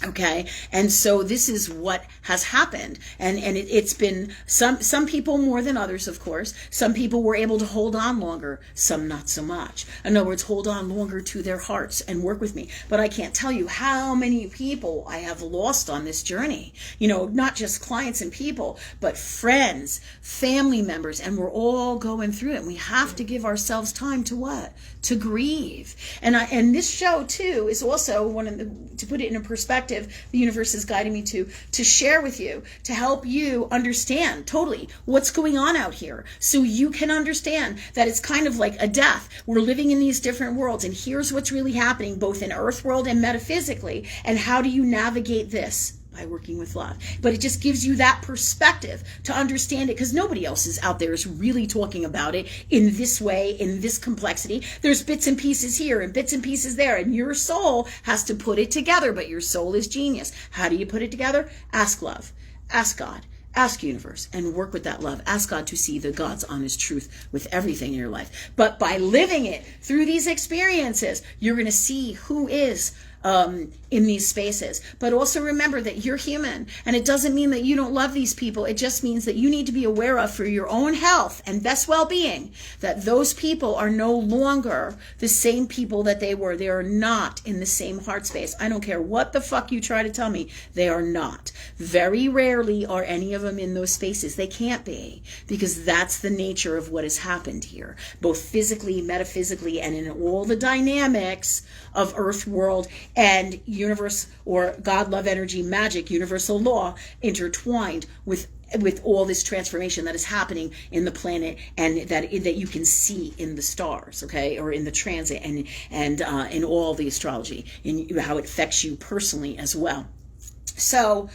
A: Okay. And so this is what has happened. And it's been some people more than others, of course. Some people were able to hold on longer, some not so much. In other words, hold on longer to their hearts and work with me. But I can't tell you how many people I have lost on this journey. Not just clients and people, but friends, family members, and we're all going through it. And we have to give ourselves time to what? To grieve. And this show too is also to put it in a perspective, the universe is guiding me to share with you, to help you understand totally what's going on out here, so you can understand that it's kind of like a death. We're living in these different worlds, and here's what's really happening both in earth world and metaphysically, and how do you navigate this? By working with love. But it just gives you that perspective to understand it, because nobody else is out there is really talking about it in this way, in this complexity. There's bits and pieces here and bits and pieces there, and your soul has to put it together, but your soul is genius. How do you put it together? Ask love, ask God, ask universe, and work with that love. Ask God to see the God's honest truth with everything in your life. But by living it through these experiences, you're going to see who is in these spaces. But also remember that you're human, and it doesn't mean that you don't love these people. It just means that you need to be aware of, for your own health and best well-being, that those people are no longer the same people that they were. They are not in the same heart space. I don't care what the fuck you try to tell me. They are not. Very rarely are any of them in those spaces. They can't be, because that's the nature of what has happened here, both physically, metaphysically, and in all the dynamics of earth world and universe, or God, love, energy, magic, universal law, intertwined with all this transformation that is happening in the planet, and that you can see in the stars, okay, or in the transit, and in all the astrology, in how it affects you personally as well. So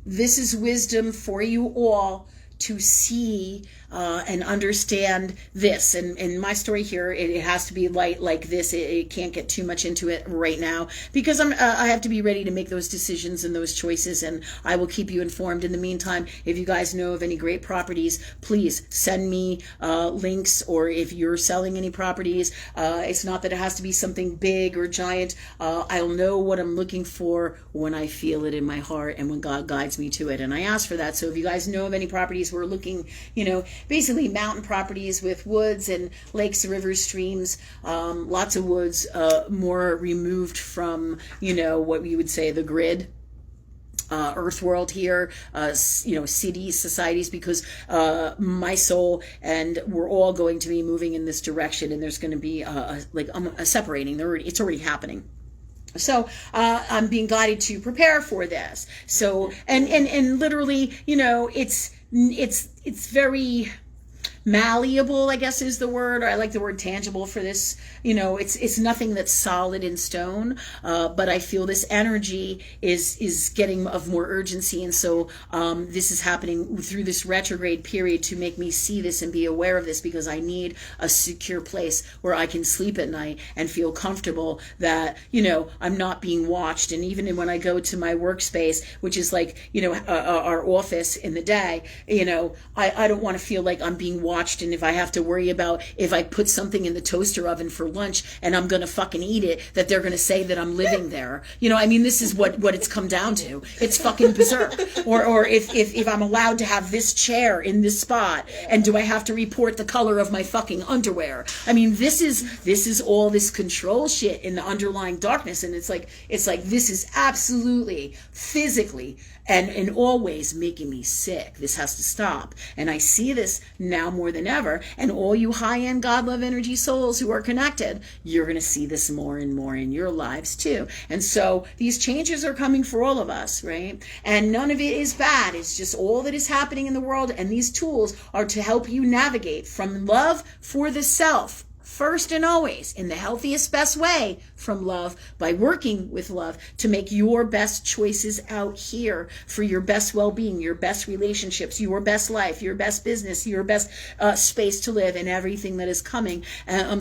A: this is wisdom for you all to see and understand this. And my story here, it has to be light like this. It can't get too much into it right now, because I have to be ready to make those decisions and those choices, and I will keep you informed. In the meantime, if you guys know of any great properties, please send me links, or if you're selling any properties, it's not that it has to be something big or giant. I'll know what I'm looking for when I feel it in my heart and when God guides me to it, and I ask for that. So if you guys know of any properties, we're looking, basically mountain properties with woods and lakes, rivers, streams, lots of woods, more removed from, what we would say the grid. Earth world here, cities, societies, because my soul and we're all going to be moving in this direction, and there's going to be a separating. It's already happening. So I'm being guided to prepare for this. So and literally, it's very malleable, I guess is the word, or I like the word tangible for this. It's nothing that's solid in stone, but I feel this energy is getting of more urgency, and so this is happening through this retrograde period to make me see this and be aware of this, because I need a secure place where I can sleep at night and feel comfortable that I'm not being watched. And even when I go to my workspace, which is like our office in the day, I don't want to feel like I'm being watched watched, and if I have to worry about if I put something in the toaster oven for lunch and I'm going to fucking eat it, that they're going to say that I'm living there. You know, I mean, this is what it's come down to. It's fucking berserk. Or if I'm allowed to have this chair in this spot, and do I have to report the color of my fucking underwear? I mean, this is all this control shit in the underlying darkness, and it's like this is absolutely physically and always making me sick. This has to stop. And I see this now more than ever. And all you high-end God love energy souls who are connected, you're going to see this more and more in your lives too. And so these changes are coming for all of us, right? And none of it is bad. It's just all that is happening in the world. And these tools are to help you navigate from love for the self, first and always, in the healthiest, best way, from love, by working with love to make your best choices out here for your best well-being, your best relationships, your best life, your best business, your best space to live, and everything that is coming,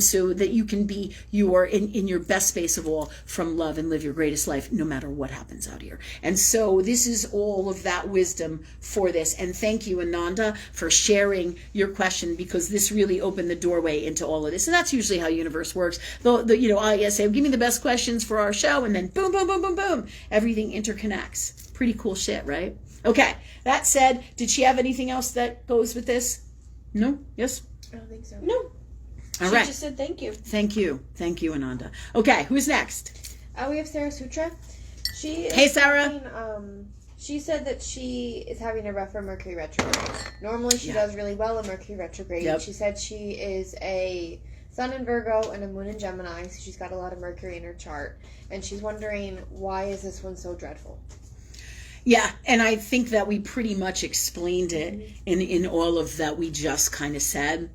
A: so that you can be in your best space of all from love and live your greatest life no matter what happens out here. And so this is all of that wisdom for this. And thank you, Ananda, for sharing your question, because this really opened the doorway into all of this. And that's usually how universe works. I say, give me the best questions for our show, and then boom, boom, boom, boom, boom, everything interconnects. Pretty cool shit, right? Okay, that said, did she have anything else that goes with this? No? Yes?
C: I don't think so.
B: No.
A: All
B: She
A: right.
B: just said thank you.
A: Thank you, Ananda. Okay, who's next?
C: We have Sarah Sutra.
A: Hey, Sarah.
C: She said that she is having a rougher Mercury retrograde. Normally she does really well in Mercury retrograde.
A: Yep.
C: She said she is a Sun in Virgo and a Moon in Gemini, so she's got a lot of Mercury in her chart. And she's wondering, why is this one so dreadful?
A: Yeah, and I think that we pretty much explained it in all of that we just kind of said.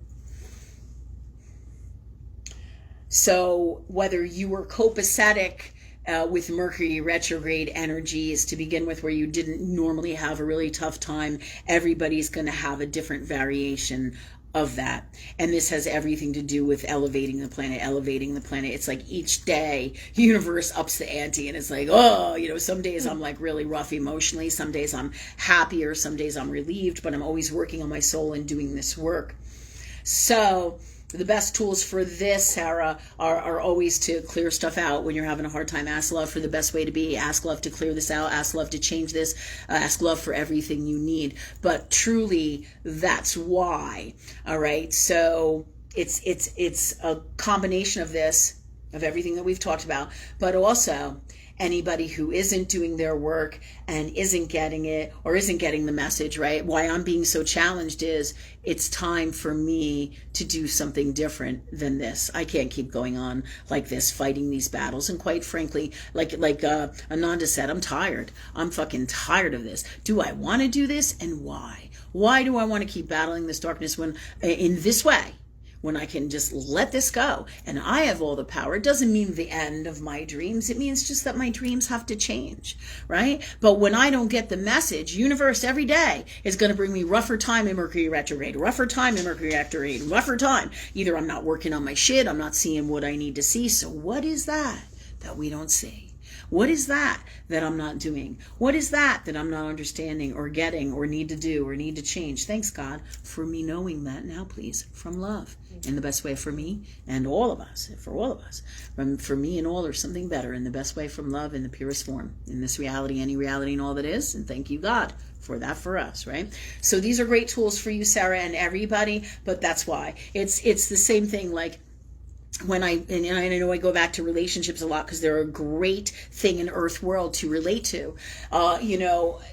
A: So whether you were copacetic with Mercury retrograde energies to begin with, where you didn't normally have a really tough time, everybody's going to have a different variation of that. And this has everything to do with elevating the planet. It's like each day, universe ups the ante, and it's like, some days I'm like really rough emotionally, some days I'm happier, some days I'm relieved, but I'm always working on my soul and doing this work. So the best tools for this, Sarah, are always to clear stuff out when you're having a hard time. Ask love for the best way to be. Ask love to clear this out. Ask love to change this. Ask love for everything you need. But truly, that's why. All right. So it's a combination of this, of everything that we've talked about, but also anybody who isn't doing their work and isn't getting it or isn't getting the message, right? Why I'm being so challenged is it's time for me to do something different than this. I can't keep going on like this, fighting these battles. And quite frankly, like Ananda said, I'm tired. I'm fucking tired of this. Do I want to do this, and why? Why do I want to keep battling this darkness when in this way? When I can just let this go and I have all the power. It doesn't mean the end of my dreams. It means just that my dreams have to change, right? But when I don't get the message, universe every day is going to bring me rougher time in Mercury retrograde, rougher time. Either I'm not working on my shit, I'm not seeing what I need to see. So what is that we don't see? What is that I'm not doing? What is that I'm not understanding or getting or need to do or need to change? Thanks, God, for me knowing that now, please, from love, in the best way for me and all of us, for all of us. For me and all, or something better, in the best way from love, in the purest form, in this reality, any reality, and all that is. And thank you, God, for that for us, right? So these are great tools for you, Sarah, and everybody, but that's why. It's the same thing, like, and I know I go back to relationships a lot because they're a great thing in Earth world to relate to,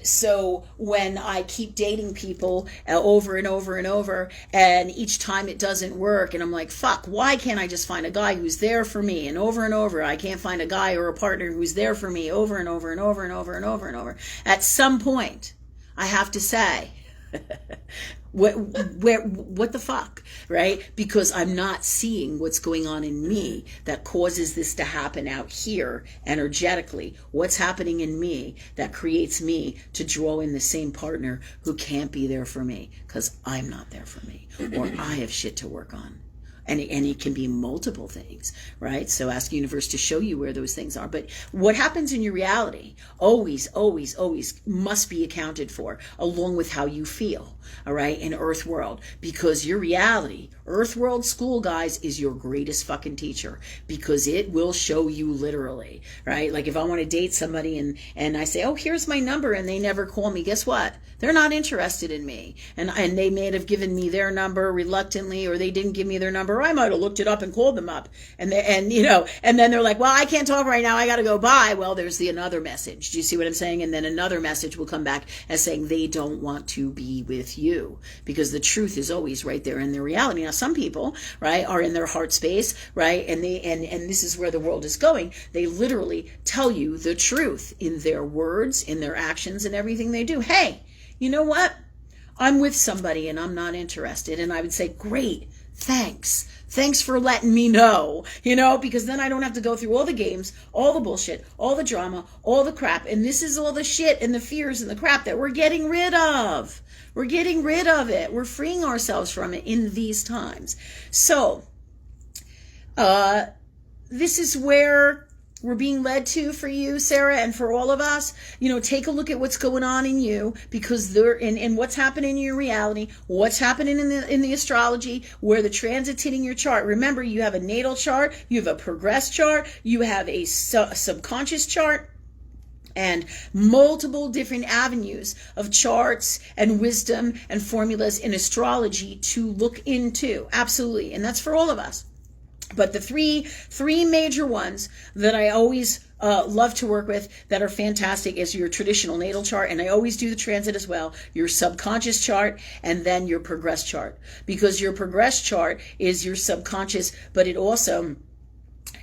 A: so when I keep dating people over and over and over, and each time it doesn't work, and I'm like, fuck, why can't I just find a guy who's there for me? And over, I can't find a guy or a partner who's there for me over and over and over and over and over and over. At some point, I have to say, what the fuck, right? Because I'm not seeing what's going on in me that causes this to happen out here energetically. What's happening in me that creates me to draw in the same partner who can't be there for me because I'm not there for me, or I have shit to work on. And it can be multiple things, right? So ask the universe to show you where those things are. But what happens in your reality always, always, always must be accounted for, along with how you feel, all right, in Earth World. Because your reality, Earth World School, guys, is your greatest fucking teacher, because it will show you literally, right? Like if I want to date somebody and I say, oh, here's my number, and they never call me, guess what? They're not interested in me. And they may have given me their number reluctantly, or they didn't give me their number. Or I might have looked it up and called them up. And then they're like, well, I can't talk right now. I got to go. Bye. Well, there's another message. Do you see what I'm saying? And then another message will come back as saying they don't want to be with you, because the truth is always right there in their reality. Now, some people, right, are in their heart space, right? And this is where the world is going. They literally tell you the truth in their words, in their actions, and everything they do. Hey, you know what? I'm with somebody and I'm not interested. And I would say, great, thanks. Thanks for letting me know, because then I don't have to go through all the games, all the bullshit, all the drama, all the crap. And this is all the shit and the fears and the crap that we're getting rid of. We're getting rid of it. We're freeing ourselves from it in these times. So, this is where we're being led to for you, Sarah, and for all of us. Take a look at what's going on in you, because they're in what's happening in your reality, what's happening in the astrology, where the transit's hitting your chart. Remember, you have a natal chart, you have a progress chart, you have a subconscious chart, and multiple different avenues of charts and wisdom and formulas in astrology to look into. Absolutely. And that's for all of us. But the three major ones that I always love to work with that are fantastic is your traditional natal chart, and I always do the transit as well, your subconscious chart, and then your progress chart. Because your progress chart is your subconscious, but it also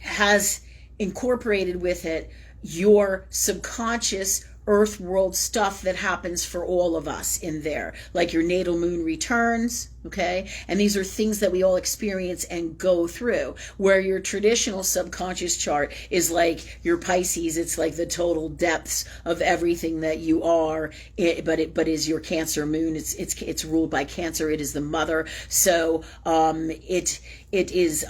A: has incorporated with it your subconscious earth world stuff that happens for all of us in there, like your natal moon returns, okay? And these are things that we all experience and go through, where your traditional subconscious chart is like your Pisces. It's like the total depths of everything that you are, but is your Cancer moon. It's ruled by Cancer. It is the mother. So it is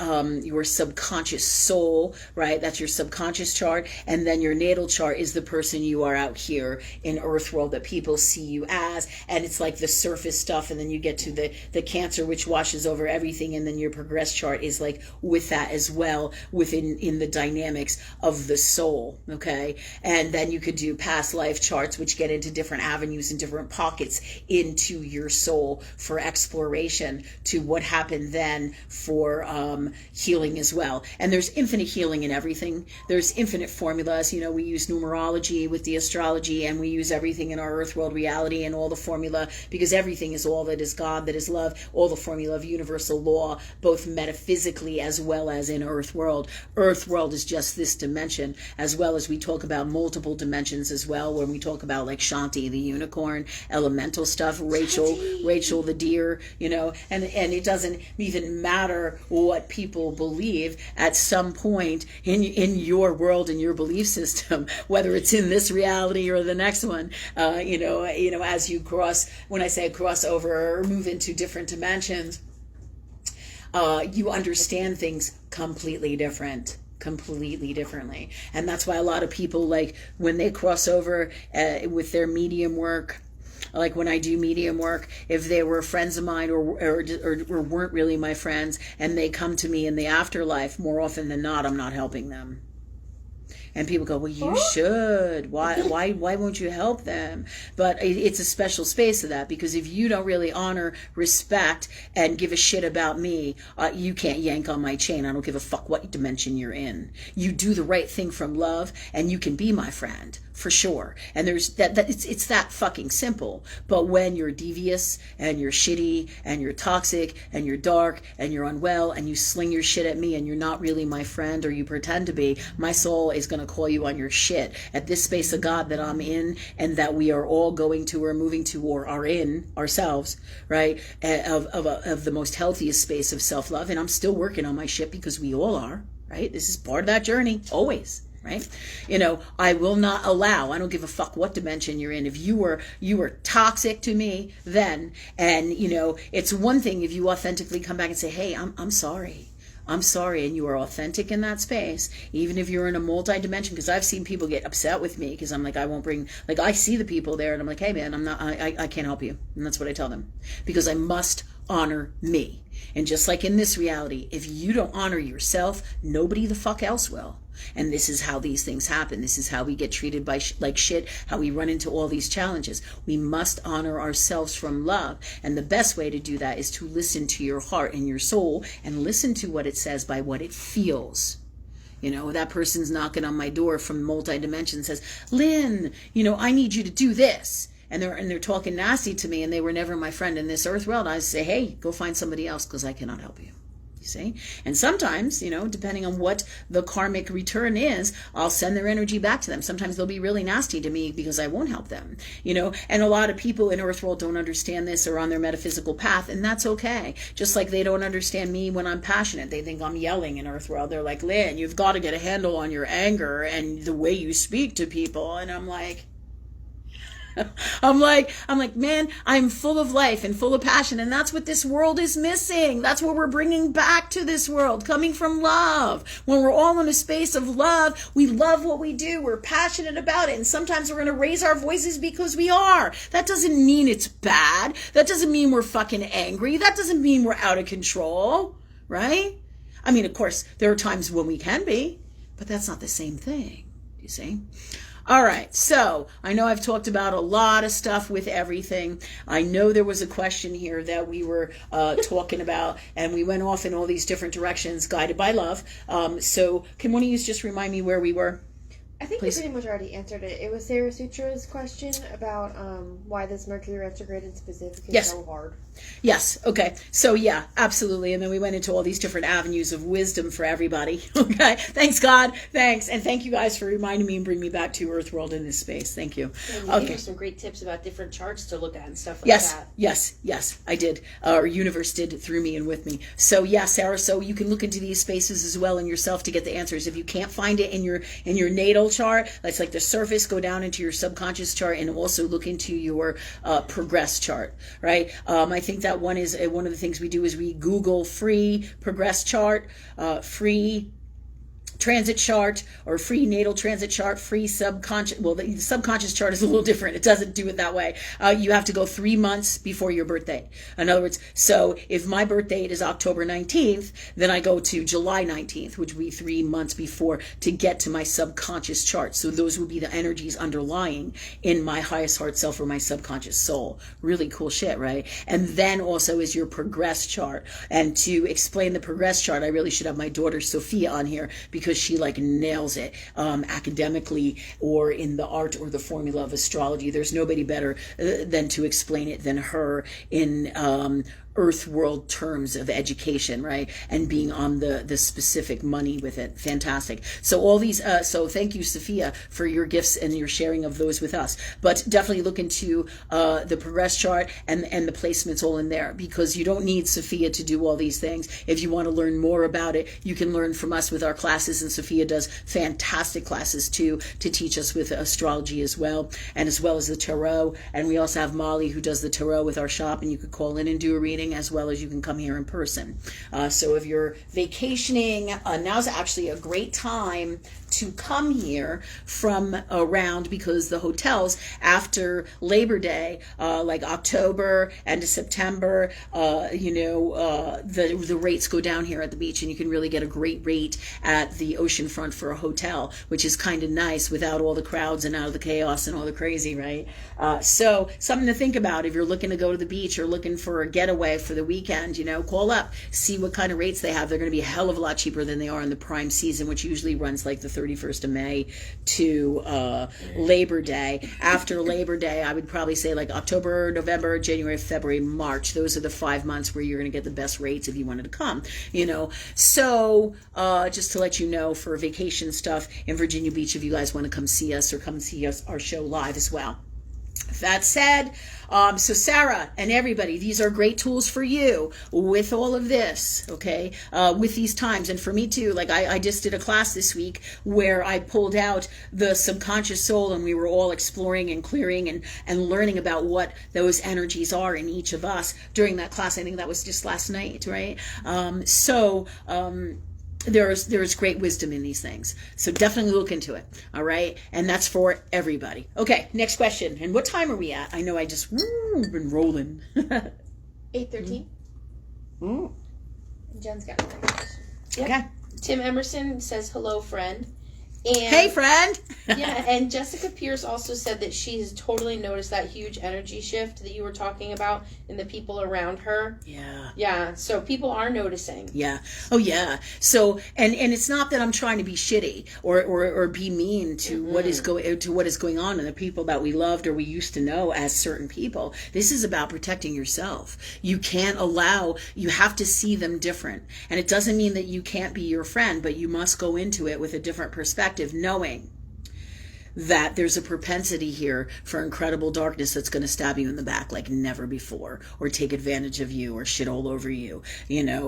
A: your subconscious soul, right? That's your subconscious chart. And then your natal chart is the person you are out here in earth world that people see you as. And it's like the surface stuff. And then you get to the Cancer, which washes over everything. And then your progress chart is like with that as well, in the dynamics of the soul, okay? And then you could do past life charts, which get into different avenues and different pockets into your soul for exploration to what happened then for healing as well. And there's infinite healing in everything. There's infinite formulas. We use numerology with the astrology, and we use everything in our earth world reality and all the formula, because everything is all that is God, that is love, all the formula of universal law, both metaphysically as well as in earth world. Earth world is just this dimension, as well as we talk about multiple dimensions as well, when we talk about like Shanti, the unicorn, elemental stuff, Rachel the deer, and it doesn't even matter what people believe at some point in your world and your belief system, whether it's in this reality or the next one. As you cross, when I say cross over or move into different dimensions, you understand things completely differently. And that's why a lot of people, like when they cross over with their medium work, like when I do medium work, if they were friends of mine or weren't really my friends, and they come to me in the afterlife, more often than not, I'm not helping them. And people go, well, you should. Why won't you help them? But it's a special space of that, because if you don't really honor, respect, and give a shit about me, you can't yank on my chain. I don't give a fuck what dimension you're in. You do the right thing from love, and you can be my friend. For sure. And there's that it's that fucking simple. But when you're devious and you're shitty and you're toxic and you're dark and you're unwell and you sling your shit at me and you're not really my friend, or you pretend to be, my soul is going to call you on your shit at this space of God that I'm in, and that we are all going to or moving to or are in ourselves, right? Of the most healthiest space of self-love. And I'm still working on my shit, because we all are, right? This is part of that journey, always. right? I will not allow, I don't give a fuck what dimension you're in. If you were toxic to me then, and it's one thing if you authentically come back and say, hey, I'm sorry. I'm sorry, and you are authentic in that space, even if you're in a multi-dimension, because I've seen people get upset with me because I'm like, I won't bring, like, I see the people there and I'm like, hey man, I can't help you. And that's what I tell them, because I must honor me. And just like in this reality, if you don't honor yourself, nobody the fuck else will. And this is how these things happen. This is how we get treated like shit, how we run into all these challenges. We must honor ourselves from love. And the best way to do that is to listen to your heart and your soul and listen to what it says by what it feels. That person's knocking on my door from multi-dimension says, Lynn, I need you to do this. And they're talking nasty to me, and they were never my friend in this earth world. I say, hey, go find somebody else, because I cannot help you. You see? And sometimes, depending on what the karmic return is, I'll send their energy back to them. Sometimes they'll be really nasty to me because I won't help them, and a lot of people in Earthworld don't understand this or on their metaphysical path, and that's okay. Just like they don't understand me when I'm passionate. They think I'm yelling in Earthworld. They're like, Lynn, you've got to get a handle on your anger and the way you speak to people. And I'm like, man, I'm full of life and full of passion, and that's what this world is missing. That's what we're bringing back to this world, coming from love. When we're all in a space of love, we love what we do, we're passionate about it, and sometimes we're going to raise our voices because we are. That doesn't mean it's bad. That doesn't mean we're fucking angry. That doesn't mean we're out of control, right? I mean, of course, there are times when we can be, but that's not the same thing, you see? All right, so I know I've talked about a lot of stuff with everything. I know there was a question here that we were talking about, and we went off in all these different directions, guided by love. So can one of you just remind me where we were?
C: I think
A: Please.
C: you pretty much already answered it. It was Sarah Sutra's question about why this Mercury retrograde in specific is so hard.
A: Yes. Okay. So yeah, absolutely. And then we went into all these different avenues of wisdom for everybody. Okay. Thanks, God. Thanks. And thank you guys for reminding me and bringing me back to Earth World in this space. Thank you.
B: And you gave me some great tips about different charts to look at and stuff like that.
A: Yes, I did. Our universe did through me and with me. So yeah, Sarah, so you can look into these spaces as well in yourself to get the answers. If you can't find it in your natal chart, that's like the surface, go down into your subconscious chart and also look into your progress chart, right? I think that one is one of the things we do is we Google free progress chart, free transit chart, or free natal transit chart, free subconscious. Well, the subconscious chart is a little different. It doesn't do it that way. You have to go 3 months before your birth date. In other words, so if my birth date is October 19th, then I go to July 19th, which would be 3 months before, to get to my subconscious chart. So those would be the energies underlying in my highest heart self or my subconscious soul. Really cool shit, right? And then also is your progress chart. And to explain the progress chart, I really should have my daughter Sophia on here, because she like nails it academically or in the art or the formula of astrology. There's nobody better than to explain it than her in earth world terms of education, right? And being on the specific money with it. Fantastic. So all these, so thank you, Sophia, for your gifts and your sharing of those with us. But definitely look into the progress chart and the placements all in there, because you don't need Sophia to do all these things. If you want to learn more about it, you can learn from us with our classes, and Sophia does fantastic classes too to teach us with astrology as well as the tarot. And we also have Molly, who does the tarot with our shop, and you could call in and do a reading, as well as you can come here in person. So if you're vacationing, now's actually a great time to come here from around, because the hotels after Labor Day, like October and September, the rates go down here at the beach, and you can really get a great rate at the oceanfront for a hotel, which is kind of nice without all the crowds and out of the chaos and all the crazy, right? So something to think about if you're looking to go to the beach or looking for a getaway for the weekend. Call up, see what kind of rates they have. They're going to be a hell of a lot cheaper than they are in the prime season, which usually runs like the 31st of May to Labor Day. After Labor Day, I would probably say like October, November, January, February, March. Those are the 5 months where you're going to get the best rates if you wanted to come. So just to let you know, for vacation stuff in Virginia Beach, if you guys want to come see us or come see us, our show live as well. That said, so Sarah and everybody, these are great tools for you with all of this, okay, with these times. And for me too, like I just did a class this week where I pulled out the subconscious soul, and we were all exploring and clearing and learning about what those energies are in each of us during that class. I think that was just last night, right? There's great wisdom in these things. So definitely look into it. All right. And that's for everybody. Okay. Next question. And what time are we at? I know I just been rolling.
C: 8:13.
A: Mm.
C: Jen's got another question.
B: Yep.
A: Okay.
B: Tim Emerson says, hello, friend. And,
A: Hey, friend.
B: yeah, and Jessica Pierce also said that she's totally noticed that huge energy shift that you were talking about in the people around her.
A: Yeah.
B: Yeah, so people are noticing.
A: Yeah. Oh, yeah. So, and it's not that I'm trying to be shitty or be mean to what is going on in the people that we loved or we used to know as certain people. This is about protecting yourself. You have to see them different. And it doesn't mean that you can't be your friend, but you must go into it with a different perspective, knowing that there's a propensity here for incredible darkness that's going to stab you in the back like never before, or take advantage of you, or shit all over you.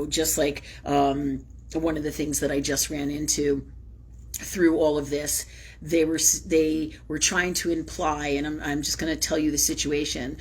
A: Just like one of the things that I just ran into through all of this, they were trying to imply, and I'm just going to tell you the situation.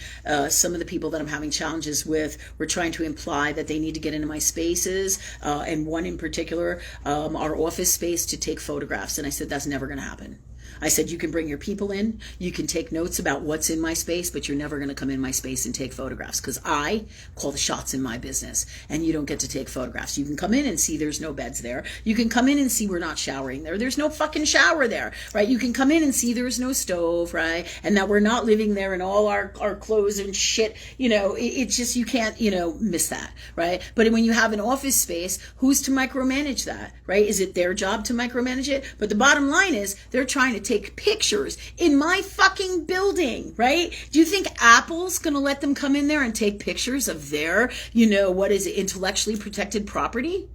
A: Some of the people that I'm having challenges with were trying to imply that they need to get into my spaces, and one in particular, our office space, to take photographs. And I said, that's never going to happen. I said, you can bring your people in, you can take notes about what's in my space, but you're never going to come in my space and take photographs, because I call the shots in my business, and you don't get to take photographs. You can come in and see there's no beds there. You can come in and see we're not showering there. There's no fucking shower there, right? You can come in and see there's no stove, right? And that we're not living there and all our clothes and shit, it's just, you can't, miss that, right? But when you have an office space, who's to micromanage that, right? Is it their job to micromanage it? But the bottom line is they're trying to take pictures in my fucking building, right? Do you think Apple's going to let them come in there and take pictures of their, intellectually protected property,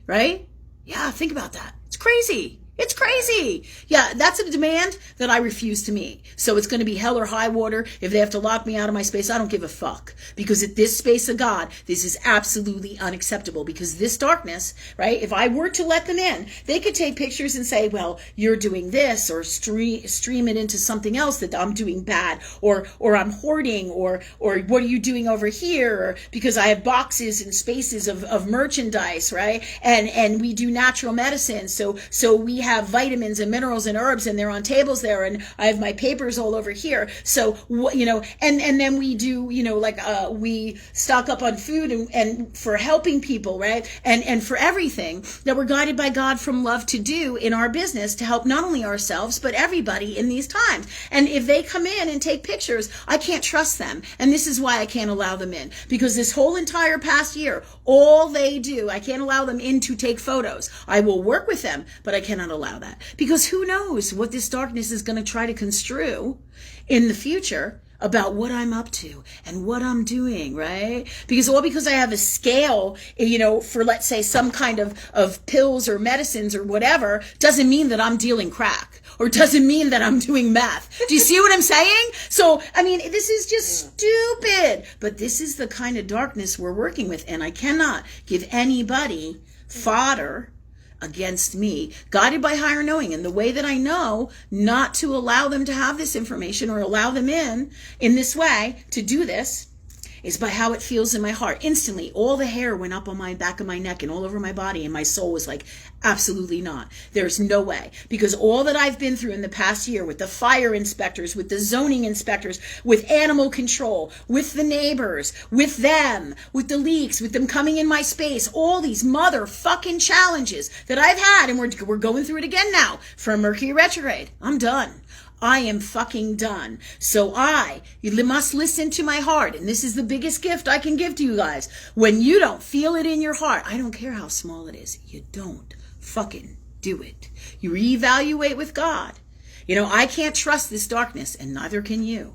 A: right? Yeah, think about that. It's crazy. It's crazy. Yeah, that's a demand that I refuse to meet. So it's going to be hell or high water. If they have to lock me out of my space, I don't give a fuck. Because at this space of God, this is absolutely unacceptable. Because this darkness, right, if I were to let them in, they could take pictures and say, well, you're doing this, or stream it into something else that I'm doing bad, or I'm hoarding, or what are you doing over here? Or because I have boxes and spaces of merchandise, right? And we do natural medicine. So we have vitamins and minerals and herbs, and they're on tables there, and I have my papers all over here. So, and then we do, we stock up on food and for helping people, right? And for everything that we're guided by God from love to do in our business to help not only ourselves, but everybody in these times. And if they come in and take pictures, I can't trust them. And this is why I can't allow them in, because this whole entire past year, all they do, I can't allow them in to take photos. I will work with them, but I cannot allow that, because who knows what this darkness is going to try to construe in the future about what I'm up to and what I'm doing, right? Because I have a scale, for, let's say, some kind of pills or medicines or whatever, doesn't mean that I'm dealing crack, or doesn't mean that I'm doing meth. Do you see what I'm saying? So, this is just stupid. But this is the kind of darkness we're working with, and I cannot give anybody fodder against me, guided by higher knowing, and the way that I know not to allow them to have this information or allow them in this way to do this is by how it feels in my heart. Instantly, all the hair went up on my back of my neck and all over my body, and my soul was like, absolutely not. There's no way. Because all that I've been through in the past year with the fire inspectors, with the zoning inspectors, with animal control, with the neighbors, with them, with the leaks, with them coming in my space, all these motherfucking challenges that I've had, and we're going through it again now for Mercury retrograde. I'm done. I am fucking done. So you must listen to my heart. And this is the biggest gift I can give to you guys. When you don't feel it in your heart, I don't care how small it is, you don't fucking do it. You reevaluate with God. I can't trust this darkness, and neither can you.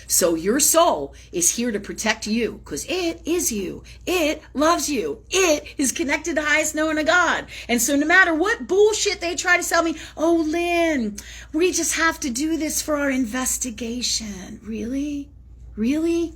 A: So your soul is here to protect you because it is you. It loves you. It is connected to highest knowing of God. And so no matter what bullshit they try to sell me, oh, Lynn, we just have to do this for our investigation. Really? Really?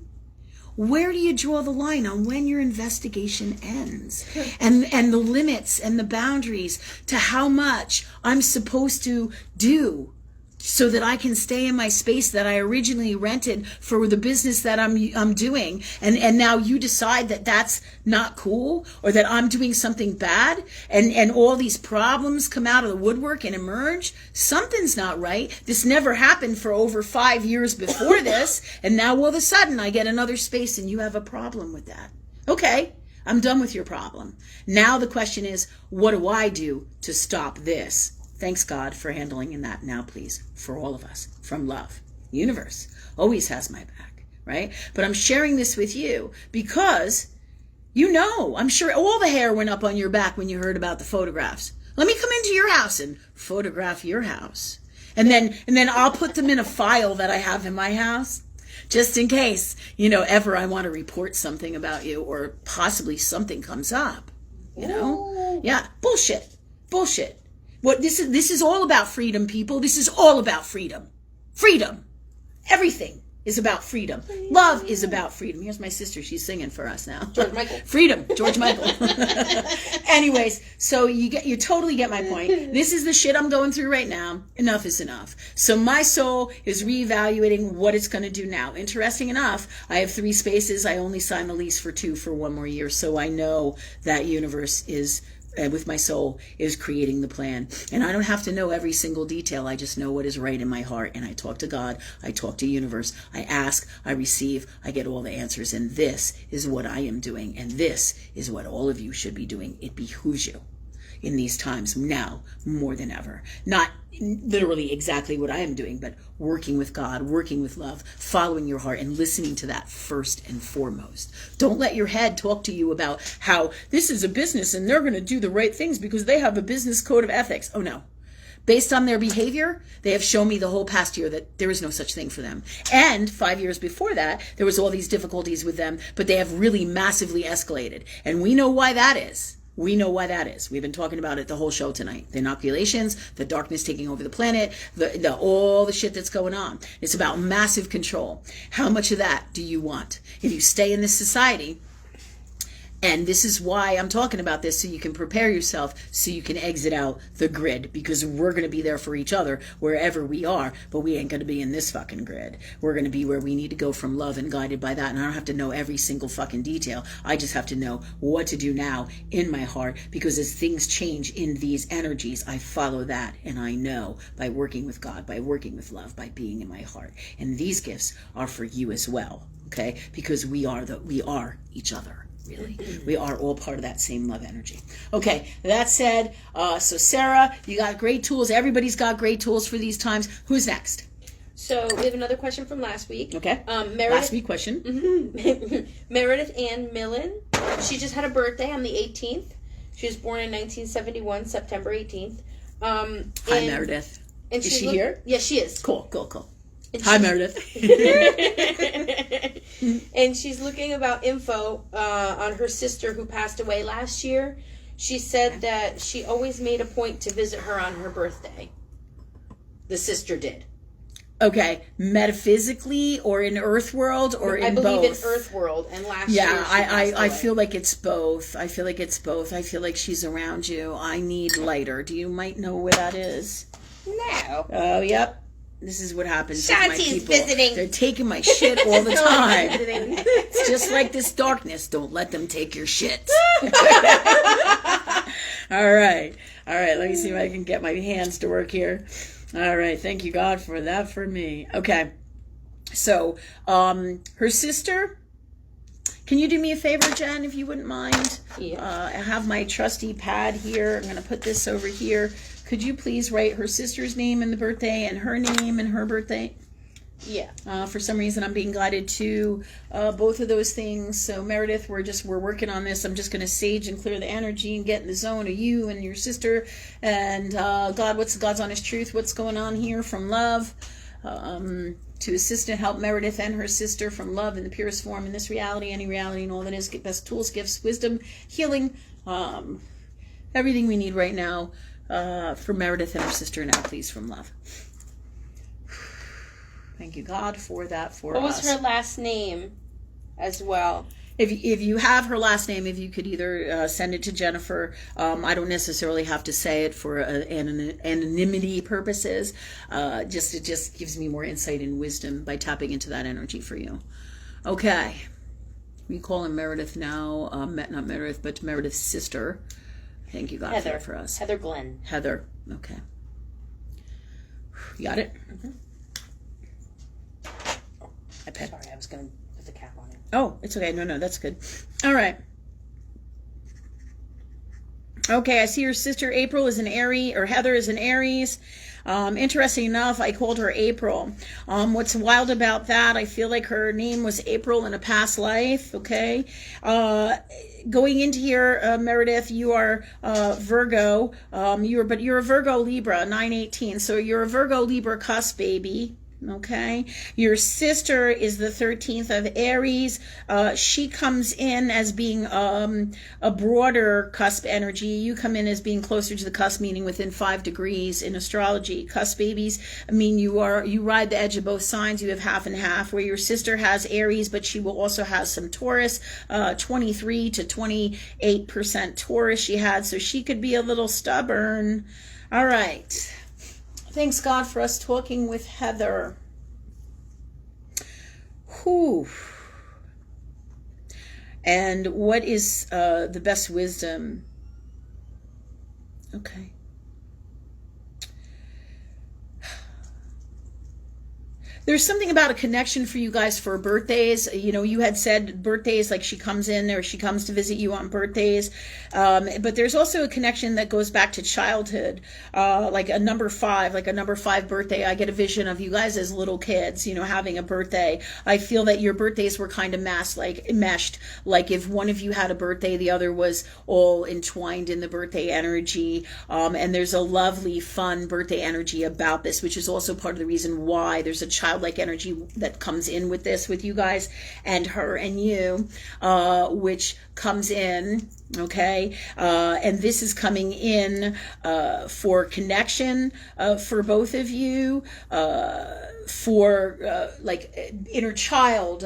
A: Where do you draw the line on when your investigation ends? And the limits and the boundaries to how much I'm supposed to do so that I can stay in my space that I originally rented for the business that I'm doing. And now you decide that that's not cool or that I'm doing something bad and all these problems come out of the woodwork and emerge. Something's not right. This never happened for over 5 years before this. And now all of a sudden I get another space and you have a problem with that. Okay, I'm done with your problem. Now the question is, what do I do to stop this? Thanks, God, for handling in that now, please, for all of us, from love. Universe always has my back, right? But I'm sharing this with you because, you know, I'm sure all the hair went up on your back when you heard about the photographs. Let me come into your house and photograph your house. And then I'll put them in a file that I have in my house, just in case, you know, ever I want to report something about you or possibly something comes up, you know? Yeah, bullshit. What this is all about freedom, people. This is all about freedom. Freedom. Everything is about freedom. Love is about freedom. Here's my sister. She's singing for us now.
B: George Michael.
A: Freedom. George Michael. Anyways, so you totally get my point. This is the shit I'm going through right now. Enough is enough. So my soul is reevaluating what it's going to do now. Interesting enough, I have 3 spaces. I only signed the lease for 2 for 1 more year. So I know that universe is with my soul is creating the plan. And I don't have to know every single detail. I just know what is right in my heart. And I talk to God. I talk to universe. I ask. I receive. I get all the answers. And this is what I am doing. And this is what all of you should be doing. It behooves you in these times now more than ever. Not literally exactly what I am doing, but working with God, working with love, following your heart and listening to that first and foremost. Don't let your head talk to you about how this is a business and they're going to do the right things because they have a business code of ethics. Oh no. Based on their behavior, they have shown me the whole past year that there is no such thing for them. And 5 years before that, there was all these difficulties with them, but they have really massively escalated. And we know why that is. We know why that is. We've been talking about it the whole show tonight. The inoculations, the darkness taking over the planet, all the shit that's going on. It's about massive control. How much of that do you want? If you stay in this society, and this is why I'm talking about this, so you can prepare yourself, so you can exit out the grid, because we're going to be there for each other wherever we are, but we ain't going to be in this fucking grid. We're going to be where we need to go from love and guided by that, and I don't have to know every single fucking detail. I just have to know what to do now in my heart, because as things change in these energies, I follow that, and I know by working with God, by working with love, by being in my heart. And these gifts are for you as well, okay? Because we are each other. Really, we are all part of that same love energy. Okay, that said, so Sarah, you got great tools. Everybody's got great tools for these times. Who's next?
B: So we have another question from last week.
A: Okay.
B: Meredith,
A: last week question.
B: Mm-hmm. Meredith Ann Millen. She just had a birthday on the 18th. She was born in 1971, September 18th.
A: Hi, Meredith.
B: And
A: is she here?
B: Yes, she is.
A: Cool. Hi, Meredith.
B: And she's looking about info on her sister who passed away last year. She said that she always made a point to visit her on her birthday. The sister did.
A: Okay, metaphysically or in Earth World or in both?
B: I believe in Earth World, and last year she passed
A: I
B: away.
A: feel like it's both. I feel like she's around you. I need lighter. Do you might know where that is?
B: No.
A: Oh, yep. This is what happens with my
B: Shanti's
A: people.
B: visiting.
A: They're taking my shit all the time. It's just like this darkness. Don't let them take your shit. All right. Let me see if I can get my hands to work here. All right. Thank you, God, for that for me. Okay. So, her sister. Can you do me a favor, Jen, if you wouldn't mind?
B: Yeah.
A: I have my trusty pad here. I'm going to put this over here. Could you please write her sister's name and the birthday and her name and her birthday?
B: Yeah.
A: For some reason, I'm being guided to both of those things. So, Meredith, we're working on this. I'm just going to sage and clear the energy and get in the zone of you and your sister. And God, what's God's honest truth? What's going on here from love? to assist and help Meredith and her sister from love in the purest form in this reality, any reality, and all that is. Get best tools, gifts, wisdom, healing, everything we need right now for Meredith and her sister now, please, from love. Thank you, God, for that for us.
B: What was her last name as well?
A: If you have her last name, if you could either send it to Jennifer. I don't necessarily have to say it for anonymity purposes. It just gives me more insight and wisdom by tapping into that energy for you. Okay. We call him Meredith now. Not Meredith, but Meredith's sister. Thank you, God,
B: Heather.
A: for that for us.
B: Heather Glenn.
A: Heather. Okay. You got it?
B: Mm-hmm.
A: iPad.
B: Sorry, I was going to put the cap on it.
A: Oh, it's okay. No, that's good. All right. Okay, I see your sister April is an Aries, or Heather is an Aries. Interesting enough, I called her April. What's wild about that, I feel like her name was April in a past life, okay? Going into here, Meredith, you are Virgo. You're a Virgo Libra, 9/18. So you're a Virgo Libra cusp baby. Okay, your sister is the 13th of Aries. She comes in as being a broader cusp energy. You come in as being closer to the cusp, meaning within 5 degrees in astrology. Cusp babies, I mean, you ride the edge of both signs. You have half and half, where your sister has Aries, but she will also have some Taurus, 23 to 28% Taurus she had, so she could be a little stubborn. All right. Thanks, God, for us talking with Heather. Whew. And what is the best wisdom? Okay. There's something about a connection for you guys for birthdays. You know, you had said birthdays, like she comes in or she comes to visit you on birthdays. But there's also a connection that goes back to childhood, like a number 5 birthday. I get a vision of you guys as little kids, you know, having a birthday. I feel that your birthdays were kind of meshed. Like if one of you had a birthday, the other was all entwined in the birthday energy. And there's a lovely, fun birthday energy about this, which is also part of the reason why there's a childlike energy that comes in with this, with you guys and her and you, which comes in, okay? And this is coming in for connection for both of you, for like inner child,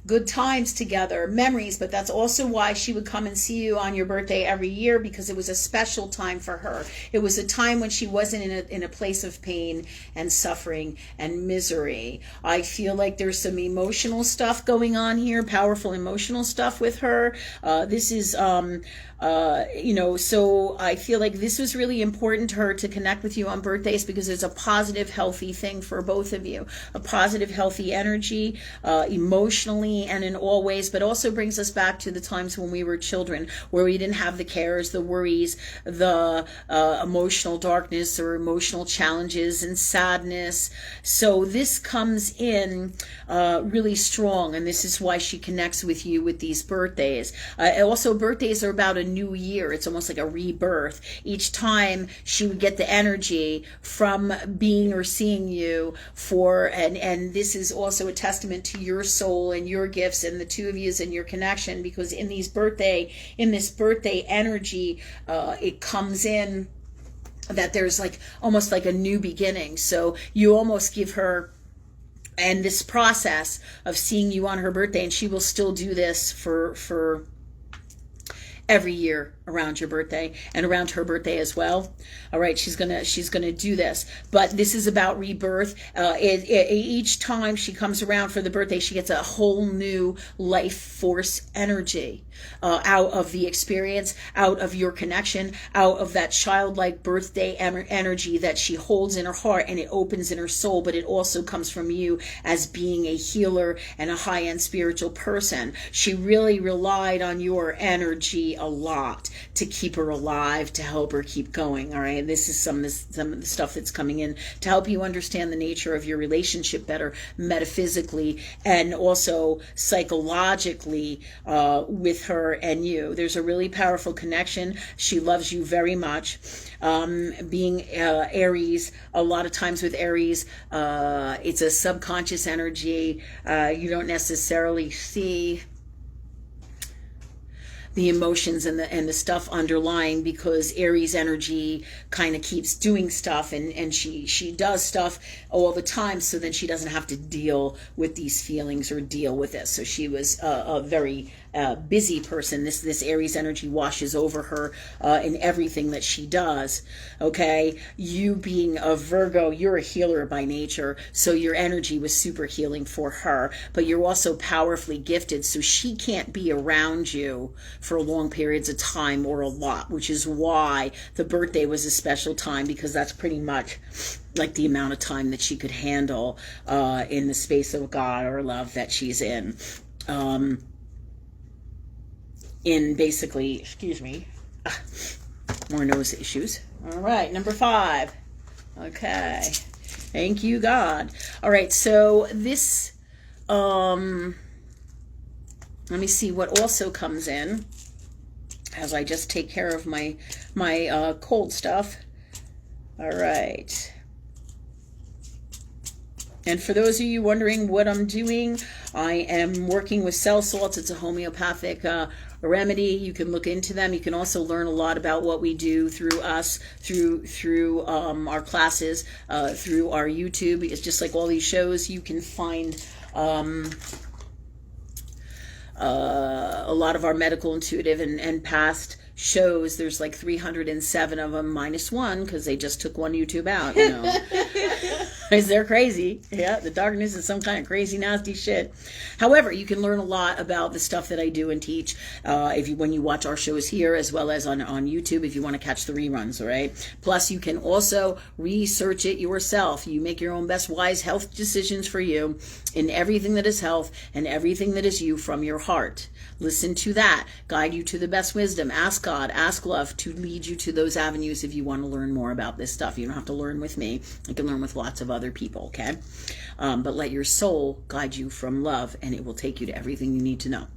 A: good times together, memories. But that's also why she would come and see you on your birthday every year, because it was a special time for her. It was a time when she wasn't in a place of pain and suffering and misery. I feel like there's some emotional stuff going on here, powerful emotional stuff with her. This is you know, so I feel like this was really important to her to connect with you on birthdays, because it's a positive, healthy thing for both of you. A positive, healthy energy, emotionally and in all ways, but also brings us back to the times when we were children, where we didn't have the cares, the worries, the emotional darkness or emotional challenges and sadness. So this comes in really strong, and this is why she connects with you with these birthdays. Also, birthdays are about a new year. It's almost like a rebirth. Each time she would get the energy from being or seeing you for, and this is also a testament to your soul and your gifts and the two of yous and your connection, because in this birthday energy, it comes in that there's like almost like a new beginning. So you almost give her, and this process of seeing you on her birthday, and she will still do this for every year around your birthday and around her birthday as well. All right, she's gonna do this, but this is about rebirth. Each time she comes around for the birthday, she gets a whole new life force energy out of the experience, out of your connection, out of that childlike birthday energy that she holds in her heart, and it opens in her soul. But it also comes from you as being a healer and a high-end spiritual person. She really relied on your energy energy a lot to keep her alive, to help her keep going. All right. This is some of the stuff that's coming in to help you understand the nature of your relationship better, metaphysically and also psychologically, with her and you. There's a really powerful connection. She loves you very much. Being Aries, a lot of times with Aries, it's a subconscious energy. You don't necessarily see the emotions and the stuff underlying, because Aries energy kind of keeps doing stuff, and she does stuff all the time, so then she doesn't have to deal with these feelings or deal with this. So she was a very busy person. This Aries energy washes over her in everything that she does. Okay, you being a Virgo, you're a healer by nature, so your energy was super healing for her, but you're also powerfully gifted, so she can't be around you for long periods of time or a lot, which is why the birthday was a special time, because that's pretty much like the amount of time that she could handle in the space of God or love that she's in. In basically, excuse me, more nose issues. All right, number 5. Okay, thank you, God. All right, so this, let me see what also comes in as I just take care of my cold stuff. All right. And for those of you wondering what I'm doing, I am working with cell salts. It's a homeopathic remedy. You can look into them. You can also learn a lot about what we do through us, through our classes, through our YouTube. It's just like all these shows. You can find a lot of our medical, intuitive, and past shows. There's like 307 of them minus one, because they just took one YouTube out, you know. Because they're crazy. Yeah, the darkness is some kind of crazy, nasty shit. However, you can learn a lot about the stuff that I do and teach when you watch our shows here, as well as on YouTube if you want to catch the reruns, all right? Plus, you can also research it yourself. You make your own best wise health decisions for you in everything that is health and everything that is you from your heart. Listen to that. Guide you to the best wisdom. Ask God, ask love to lead you to those avenues if you want to learn more about this stuff. You don't have to learn with me. You can learn with lots of other people, okay? But let your soul guide you from love, and it will take you to everything you need to know.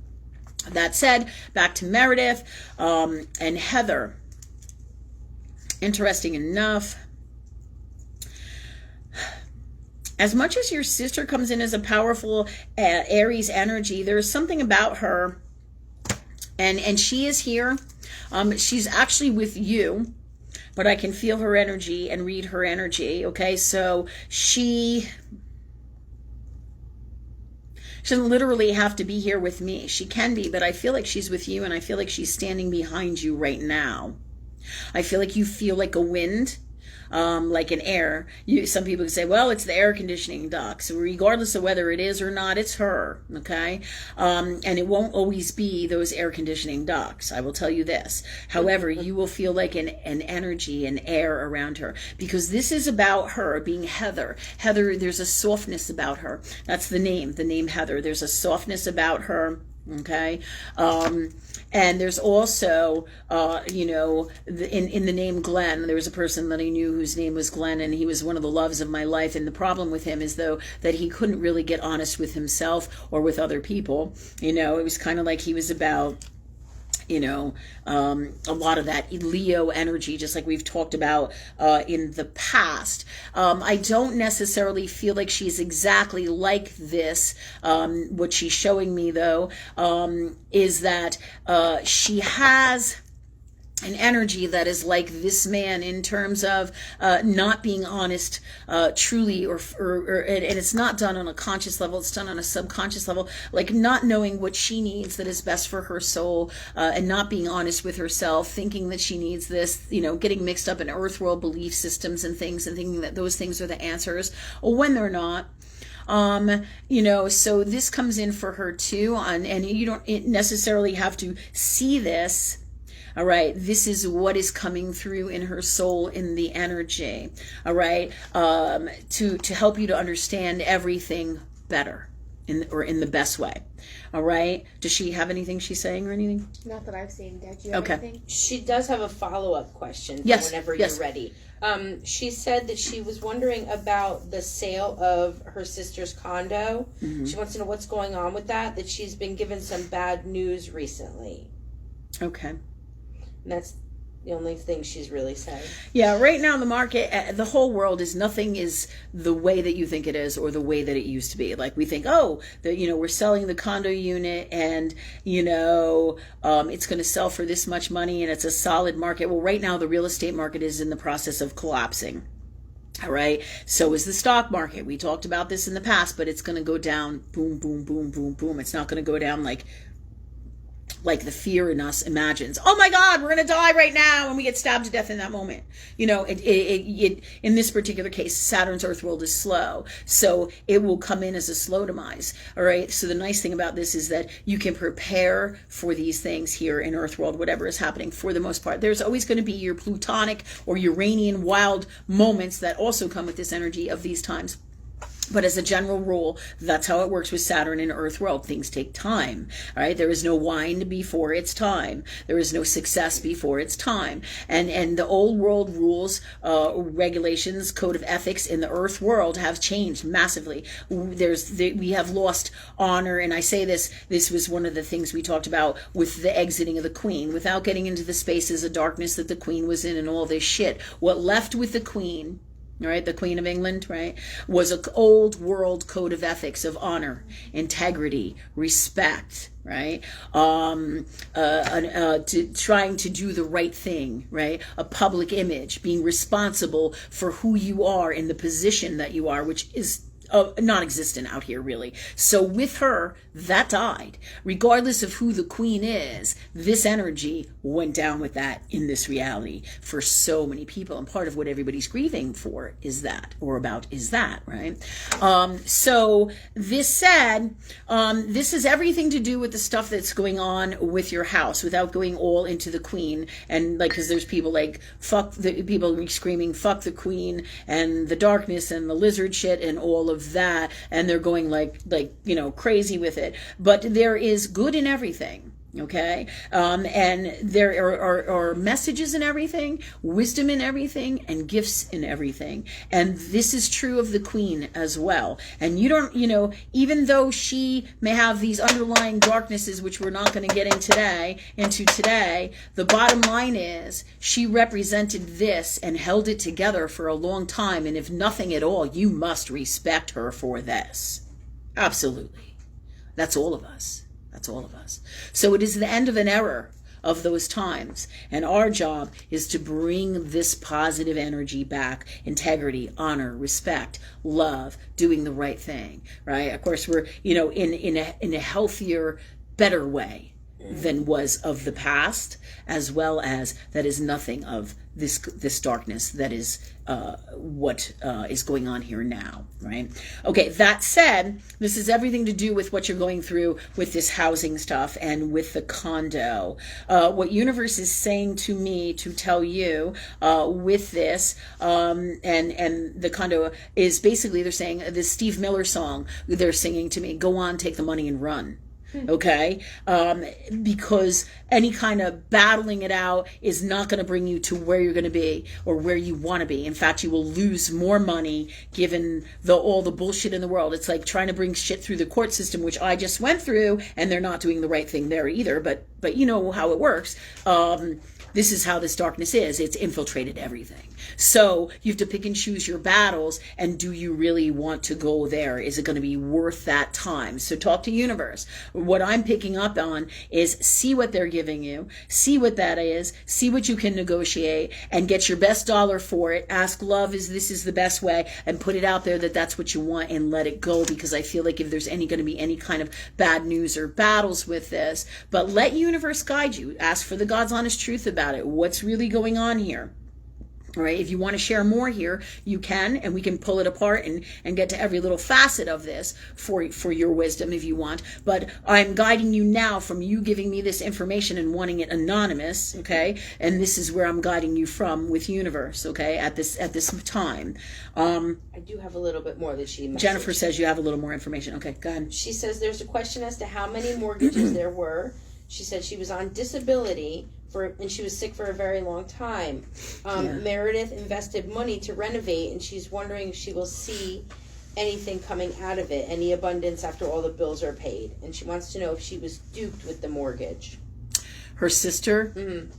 A: That said, back to Meredith and Heather. Interesting enough, as much as your sister comes in as a powerful Aries energy, there's something about her, and she is here. She's actually with you, but I can feel her energy and read her energy. Okay, so she doesn't literally have to be here with me. She can be, but I feel like she's with you, and I feel like she's standing behind you right now. I feel like you feel like a wind, like an air. Some people can say, well, it's the air conditioning ducts. Regardless of whether it is or not, it's her, okay? And it won't always be those air conditioning ducts. I will tell you this. However, you will feel like an energy, an air around her, because this is about her being Heather. Heather, there's a softness about her. That's the name Heather. There's a softness about her. Okay. And there's also, in the name Glenn, there was a person that I knew whose name was Glenn, and he was one of the loves of my life. And the problem with him is, though, that he couldn't really get honest with himself or with other people. You know, it was kind of like he was about, a lot of that Leo energy, just like we've talked about in the past. I don't necessarily feel like she's exactly like this. What she's showing me, though, is that she has an energy that is like this man in terms of not being honest truly, or and it's not done on a conscious level, it's done on a subconscious level, like not knowing what she needs that is best for her soul, and not being honest with herself, thinking that she needs this, getting mixed up in earth world belief systems and things, and thinking that those things are the answers when they're not. So this comes in for her too, and you don't necessarily have to see this. All right, this is what is coming through in her soul, in the energy. All right, to help you to understand everything better. in the best way. All right. Does she have anything she's saying or anything?
C: Not that I've seen. Did you have
A: Okay.
C: anything?
B: She does have a follow-up question
A: Yes,
B: whenever
A: yes.
B: you're ready. She said that she was wondering about the sale of her sister's condo.
A: Mm-hmm.
B: She wants to know what's going on with that she's been given some bad news recently.
A: Okay.
B: And that's the only thing she's really saying.
A: Yeah, right now the market, the whole world is nothing is the way that you think it is or the way that it used to be. Like we think, we're selling the condo unit and, it's going to sell for this much money and it's a solid market. Well, right now the real estate market is in the process of collapsing. All right. So is the stock market. We talked about this in the past, but it's going to go down. Boom, boom, boom, boom, boom. It's not going to go down like the fear in us imagines. Oh my God, we're going to die right now, and we get stabbed to death in that moment. It in this particular case, Saturn's Earth world is slow, so it will come in as a slow demise. All right. So the nice thing about this is that you can prepare for these things here in Earth world, whatever is happening. For the most part, there's always going to be your Plutonic or Uranian wild moments that also come with this energy of these times. But as a general rule, that's how it works with Saturn and Earth world. Things take time, all right? There is no wine before its time. There is no success before its time. And the old world rules, regulations, code of ethics in the Earth world have changed massively. We have lost honor, and I say this was one of the things we talked about with the exiting of the Queen, without getting into the spaces of darkness that the Queen was in and all this shit. What left with the Queen, right, the Queen of England, right, was an old world code of ethics of honor, integrity, respect, right, trying to do the right thing, right, a public image, being responsible for who you are in the position that you are, which is non-existent out here, really. So with her, that died. Regardless of who the Queen is, this energy went down with that in this reality for so many people. And part of what everybody's grieving for is that, or about is that, right? So this said, this has everything to do with the stuff that's going on with your house, without going all into the Queen. And because there's people people screaming, fuck the Queen and the darkness and the lizard shit and all of that, and they're going crazy with it. But there is good in everything, okay? And there are messages in everything, wisdom in everything, and gifts in everything. And this is true of the Queen as well. And you don't, even though she may have these underlying darknesses, which we're not going to get into today, the bottom line is she represented this and held it together for a long time. And if nothing at all, you must respect her for this. Absolutely. That's all of us. That's all of us. So it is the end of an era of those times. And our job is to bring this positive energy back. Integrity, honor, respect, love, doing the right thing, right? Of course, we're, in a healthier, better way than was of the past, as well as that is nothing of this darkness that is what is going on here now, right? Okay, that said, this is everything to do with what you're going through with this housing stuff and with the condo. What universe is saying to me to tell you with this and the condo is basically they're saying this Steve Miller song they're singing to me, go on, take the money and run. Okay, because any kind of battling it out is not going to bring you to where you're going to be or where you want to be. In fact, you will lose more money given all the bullshit in the world. It's like trying to bring shit through the court system, which I just went through, and they're not doing the right thing there either. But you know how it works. This is how this darkness is. It's infiltrated everything. So you have to pick and choose your battles, and do you really want to go there? Is it going to be worth that time? So talk to universe. What I'm picking up on is see what they're giving you, see what that is, see what you can negotiate, and get your best dollar for it. Ask love, this is the best way, and put it out there that that's what you want, and let it go, because I feel like if there's going to be any kind of bad news or battles with this, but let universe guide you. Ask for the God's honest truth about it. What's really going on here? All right, if you want to share more here, you can, and we can pull it apart and get to every little facet of this for your wisdom if you want. But I'm guiding you now from you giving me this information and wanting it anonymous, okay? And this is where I'm guiding you from with universe, okay? At this time.
B: I do have a little bit more that she messaged.
A: Jennifer says you have a little more information. Okay, go ahead.
B: She says there's a question as to how many mortgages there were. She said she was on disability and she was sick for a very long time. Meredith invested money to renovate, and she's wondering if she will see anything coming out of it, any abundance after all the bills are paid. And she wants to know if she was duped with the mortgage.
A: Her sister?
B: Mm-hmm.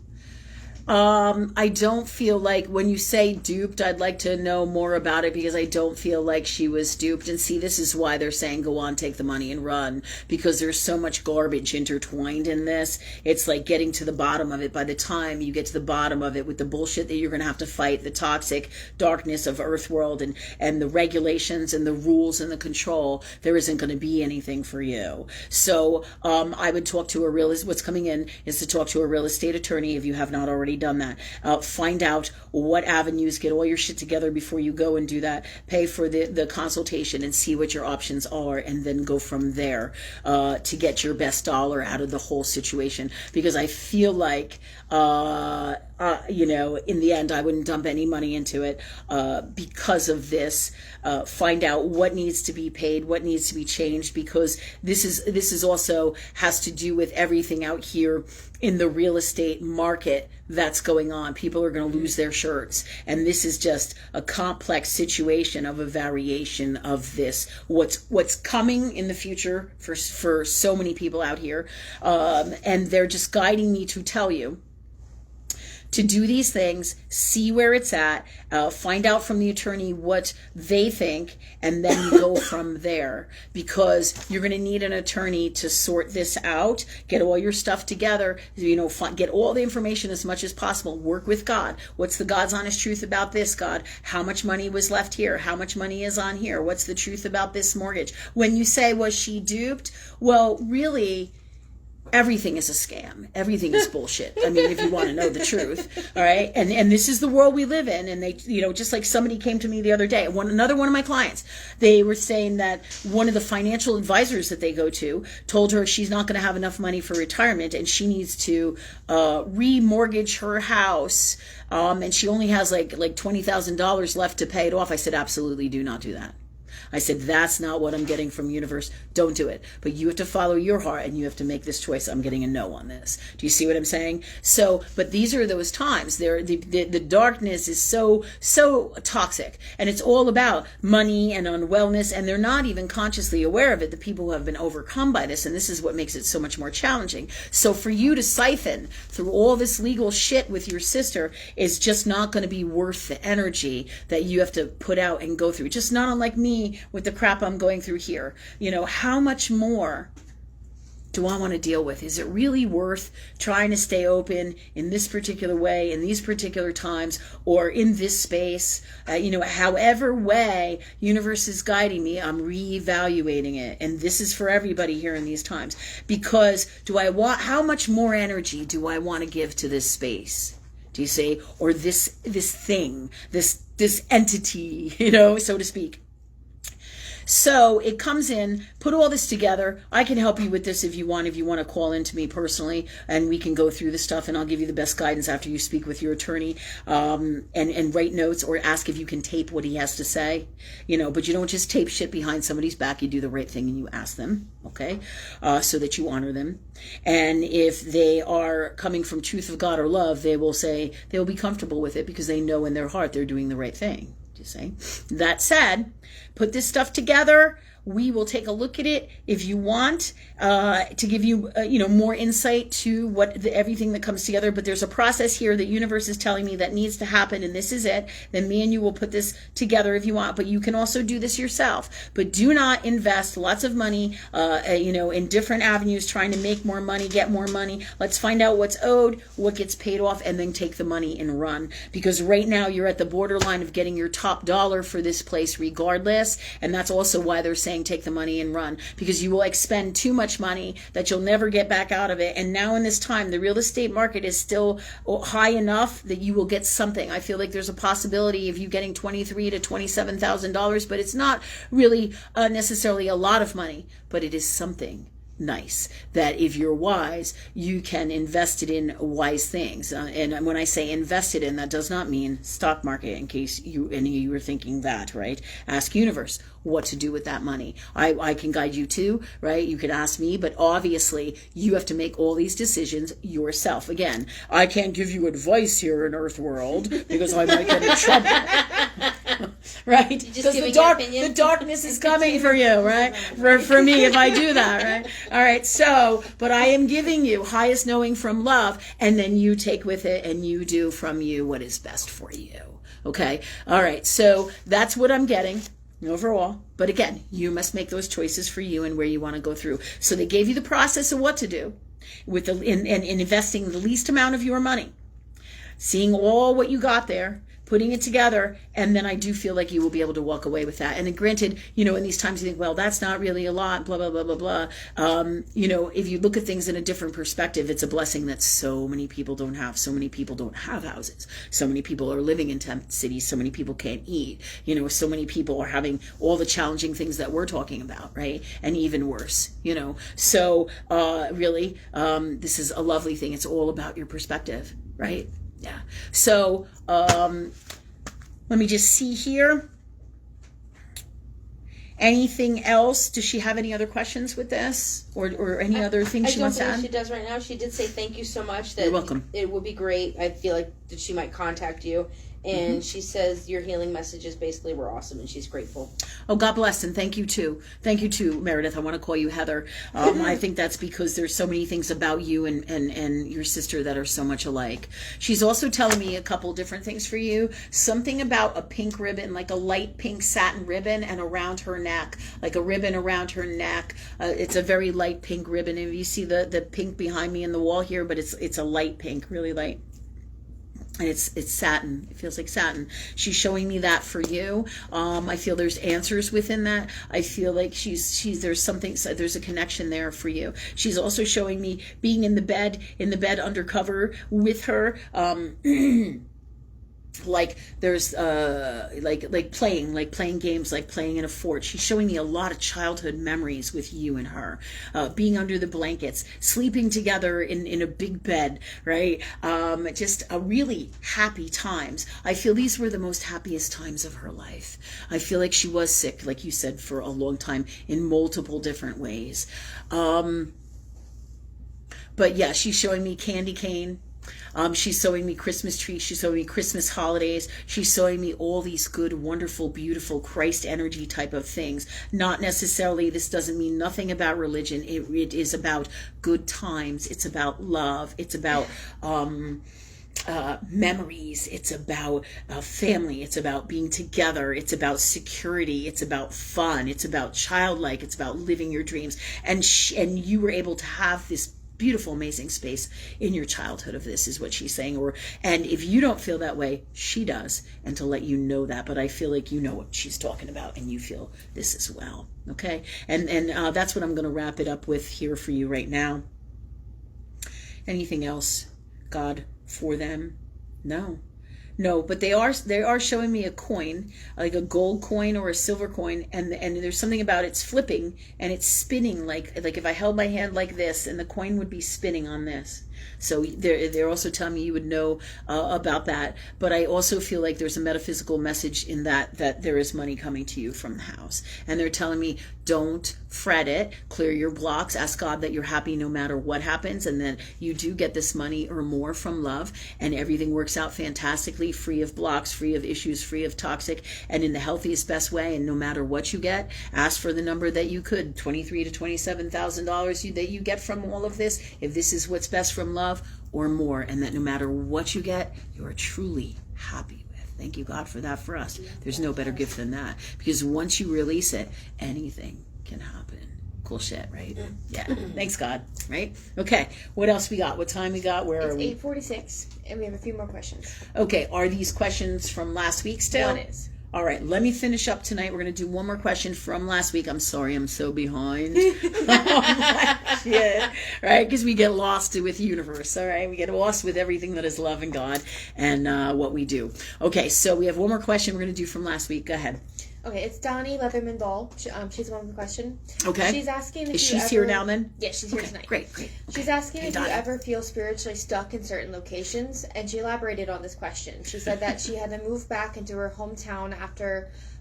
A: I don't feel like, when you say duped, I'd like to know more about it, because I don't feel like she was duped. And see, this is why they're saying go on, take the money and run, because there's so much garbage intertwined in this. It's like getting to the bottom of it. By the time you get to the bottom of it with the bullshit that you're going to have to fight, the toxic darkness of Earthworld and the regulations and the rules and the control, there isn't going to be anything for you. So I would talk to what's coming in is to talk to a real estate attorney if you have not already done that. Find out what avenues, get all your shit together before you go and do that. Pay for the consultation and see what your options are, and then go from there to get your best dollar out of the whole situation. Because I feel like in the end, I wouldn't dump any money into it because of this. Find out what needs to be paid, what needs to be changed, because this is also has to do with everything out here in the real estate market that's going on. People are going to lose their shirts, and this is just a complex situation of a variation of this. What's coming in the future for so many people out here, and they're just guiding me to tell you to do these things, see where it's at, find out from the attorney what they think, and then go from there. Because you're going to need an attorney to sort this out, get all your stuff together, get all the information as much as possible, work with God. What's the God's honest truth about this, God? How much money was left here? How much money is on here? What's the truth about this mortgage? When you say, was she duped? Well, really, everything is a scam. Everything is bullshit. I mean, if you want to know the truth, all right? And this is the world we live in. And they, just like somebody came to me the other day, another one of my clients, they were saying that one of the financial advisors that they go to told her she's not going to have enough money for retirement, and she needs to remortgage her house, and she only has like $20,000 left to pay it off. I said, absolutely do not do that. I said, that's not what I'm getting from universe. Don't do it. But you have to follow your heart, and you have to make this choice. I'm getting a no on this. Do you see what I'm saying? So, but these are those times. The darkness is so toxic, and it's all about money and unwellness, and they're not even consciously aware of it, the people who have been overcome by this, and this is what makes it so much more challenging. So for you to siphon through all this legal shit with your sister is just not going to be worth the energy that you have to put out and go through. Just not unlike me with the crap I'm going through here. How much more do I want to deal with? Is it really worth trying to stay open in this particular way, in these particular times, or in this space? However way universe is guiding me, I'm reevaluating it. And this is for everybody here in these times. Because how much more energy do I want to give to this space? Do you see? Or this thing, this entity, so to speak. So it comes in, put all this together. I can help you with this if you want to call in to me personally, and we can go through the stuff, and I'll give you the best guidance after you speak with your attorney, and write notes, or ask if you can tape what he has to say, but you don't just tape shit behind somebody's back. You do the right thing and you ask them, okay, so that you honor them. And if they are coming from truth of God or love, they will be comfortable with it because they know in their heart they're doing the right thing. You say. That said, put this stuff together. We will take a look at it if you want to give you more insight to everything that comes together. But there's a process here that universe is telling me that needs to happen, and this is it. Then me and you will put this together if you want. But you can also do this yourself. But do not invest lots of money in different avenues trying to make more money, get more money. Let's find out what's owed, what gets paid off, and then take the money and run. Because right now you're at the borderline of getting your top dollar for this place regardless. And that's also why they're saying saying take the money and run, because you will expend too much money that you'll never get back out of it. And now in this time, the real estate market is still high enough that you will get something. I feel like there's a possibility of you getting $23,000 to $27,000, but it's not really necessarily a lot of money, but it is something nice that if you're wise, you can invest it in wise things. And when I say invested in, that does not mean stock market, in case any of you were thinking that, right? Ask universe what to do with that money. I can guide you too, right? You can ask me, but obviously you have to make all these decisions yourself. Again, I can't give you advice here in Earth World because I might get in trouble. Right? Because the darkness is coming for you, right? For me, if I do that, right? All right. So, but I am giving you highest knowing from love, and then you take with it and you do from you what is best for you. Okay. All right. So that's what I'm getting overall. But again, you must make those choices for you and where you want to go through. So they gave you the process of what to do with in investing the least amount of your money, seeing all what you got there, putting it together, and then I do feel like you will be able to walk away with that. And then granted, in these times you think, well, that's not really a lot, blah, blah, blah, blah, blah. If you look at things in a different perspective, it's a blessing that so many people don't have. So many people don't have houses. So many people are living in tent cities. So many people can't eat. So many people are having all the challenging things that we're talking about, right? And even worse, So really, this is a lovely thing. It's all about your perspective, right? Yeah. So, let me just see here. Anything else? Does she have any other questions with this, or any other things she wants to add?
B: I don't think she does right now. She did say thank you so much. That
A: You're welcome.
B: It would be great. I feel like that she might contact you. And she says your healing messages basically were awesome, and she's grateful.
A: Oh, God bless, and thank you too. Thank you too, Meredith. I want to call you Heather. I think that's because there's so many things about you and your sister that are so much alike. She's also telling me a couple different things for you. Something about a pink ribbon, like a light pink satin ribbon, and around her neck, like a ribbon around her neck. It's a very light pink ribbon. And you see the pink behind me in the wall here, but it's a light pink, really light. And it's satin. It feels like satin. She's showing me that for you. I feel there's answers within that. I feel like there's a connection there for you. She's also showing me being in the bed undercover with her. Like there's like playing games, like playing in a fort. She's showing me a lot of childhood memories with you and her, being under the blankets, sleeping together in a big bed, right? Just a really happy times. I feel these were the most happiest times of her life. I feel like she was sick, like you said, for a long time in multiple different ways. But yeah, she's showing me candy cane. She's showing me Christmas trees. She's showing me Christmas holidays. She's showing me all these good, wonderful, beautiful Christ energy type of things. Not necessarily, this doesn't mean nothing about religion. It is about good times. It's about love. It's about memories. It's about family. It's about being together. It's about security. It's about fun. It's about childlike. It's about living your dreams. And you were able to have this beautiful, amazing space in your childhood of this, is what she's saying. And if you don't feel that way, she does, and to let you know that. But I feel like you know what she's talking about, and you feel this as well. Okay, and that's what I'm going to wrap it up with here for you right now. Anything else, God, for them? No, but they are showing me a coin, like a gold coin or a silver coin, and there's something about it's flipping and it's spinning like if I held my hand like this, and the coin would be spinning on this. So they're also telling me you would know about that. But I also feel like there's a metaphysical message in that there is money coming to you from the house. And they're telling me, don't fret it, clear your blocks, ask God that you're happy no matter what happens, and then you do get this money or more from love, and everything works out fantastically, free of blocks, free of issues, free of toxic, and in the healthiest, best way. And no matter what you get, ask for the number that you could, $23,000 to $27,000 that you get from all of this, if this is what's best from love or more, and that no matter what you get, you are truly happy with. Thank you, God, for that for us. There's no better gift than that, because once you release it, anything can happen. Cool shit, right? Yeah. Thanks, God. Right? Okay. What else we got? What time we got? Where are we?
C: It's 8:46, and we have a few more questions.
A: Okay. Are these questions from last week still?
C: One is.
A: All right, let me finish up tonight. We're going to do one more question from last week. I'm sorry, I'm so behind. Yeah, right? Because we get lost with the universe, all right? We get lost with everything that is love and God and what we do. Okay, so we have one more question we're going to do from last week. Go ahead.
C: Okay, it's Donnie Leatherman Doll. She's the one with the question.
A: Okay.
C: She's asking if
A: Is
C: you
A: she
C: ever...
A: here now then?
C: Yeah, she's here
A: Okay,
C: tonight.
A: great.
C: She's asking
A: Hey,
C: if
A: Donnie.
C: you ever feel spiritually stuck in certain locations, and she elaborated on this question. She said that she had to move back into her hometown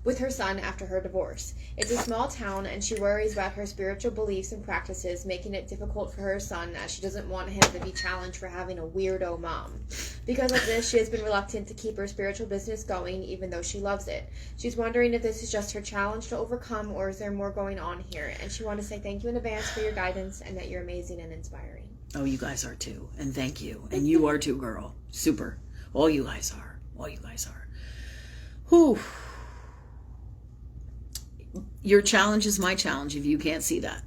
C: with her son after her divorce. It's a small town, and she worries about her spiritual beliefs and practices, making it difficult for her son, as she doesn't want him to be challenged for having a weirdo mom. Because of this, she has been reluctant to keep her spiritual business going, even though she loves it. She's wondering if this is just her challenge to overcome, or is there more going on here? And she wants to say thank you in advance for your guidance, and that you're amazing and inspiring.
A: Oh, you guys are too. And thank you. And you are too, girl. Super. All you guys are. Whew. Your challenge is my challenge if you can't see that.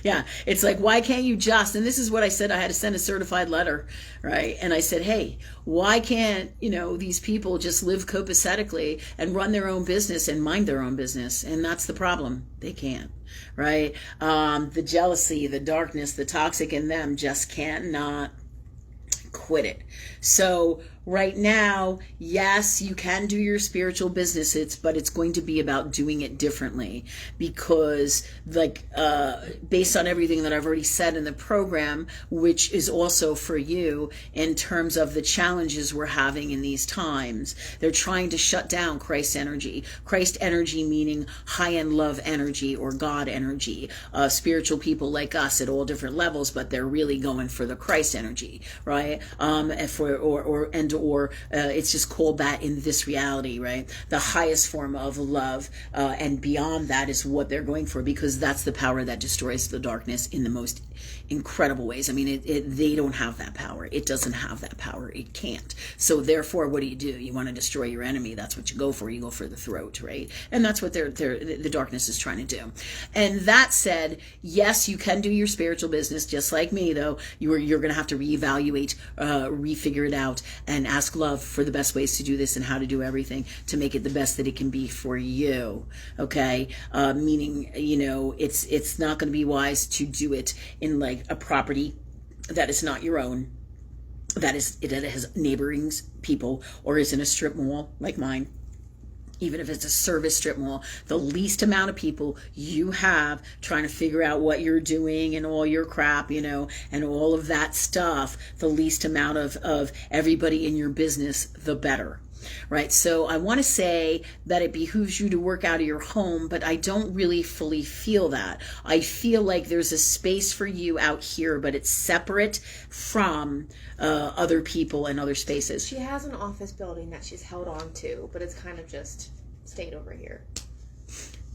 A: Yeah, it's like, why can't you just, and this is what I said, I had to send a certified letter, right? And I said, hey, why can't, these people just live copacetically and run their own business and mind their own business? And that's the problem. They can't, right? The jealousy, the darkness, the toxic in them just cannot quit it. So right now, yes, you can do your spiritual business, but it's going to be about doing it differently, because based on everything that I've already said in the program, which is also for you in terms of the challenges we're having in these times, they're trying to shut down Christ energy meaning high-end love energy or God energy, spiritual people like us at all different levels, but they're really going for the Christ energy, right? It's just called that in this reality, right? The highest form of love, and beyond that is what they're going for, because that's the power that destroys the darkness in the most incredible ways. I mean, they don't have that power. It doesn't have that power. It can't. So therefore, what do? You want to destroy your enemy. That's what you go for. You go for the throat, right? And that's what the darkness is trying to do. And that said, yes, you can do your spiritual business just like me, though. You're going to have to reevaluate, refigure it out, and ask love for the best ways to do this and how to do everything to make it the best that it can be for you. Okay? Meaning, it's not going to be wise to do it in like a property that is not your own, that has neighboring people, or is in a strip mall like mine. Even if it's a service strip mall, the least amount of people you have trying to figure out what you're doing and all your crap, and all of that stuff, the least amount of everybody in your business, the better. Right? So I want to say that it behooves you to work out of your home, but I don't really fully feel that. I feel like there's a space for you out here, but it's separate from other people and other spaces.
C: She has an office building that she's held on to, but it's kind of just stayed over here.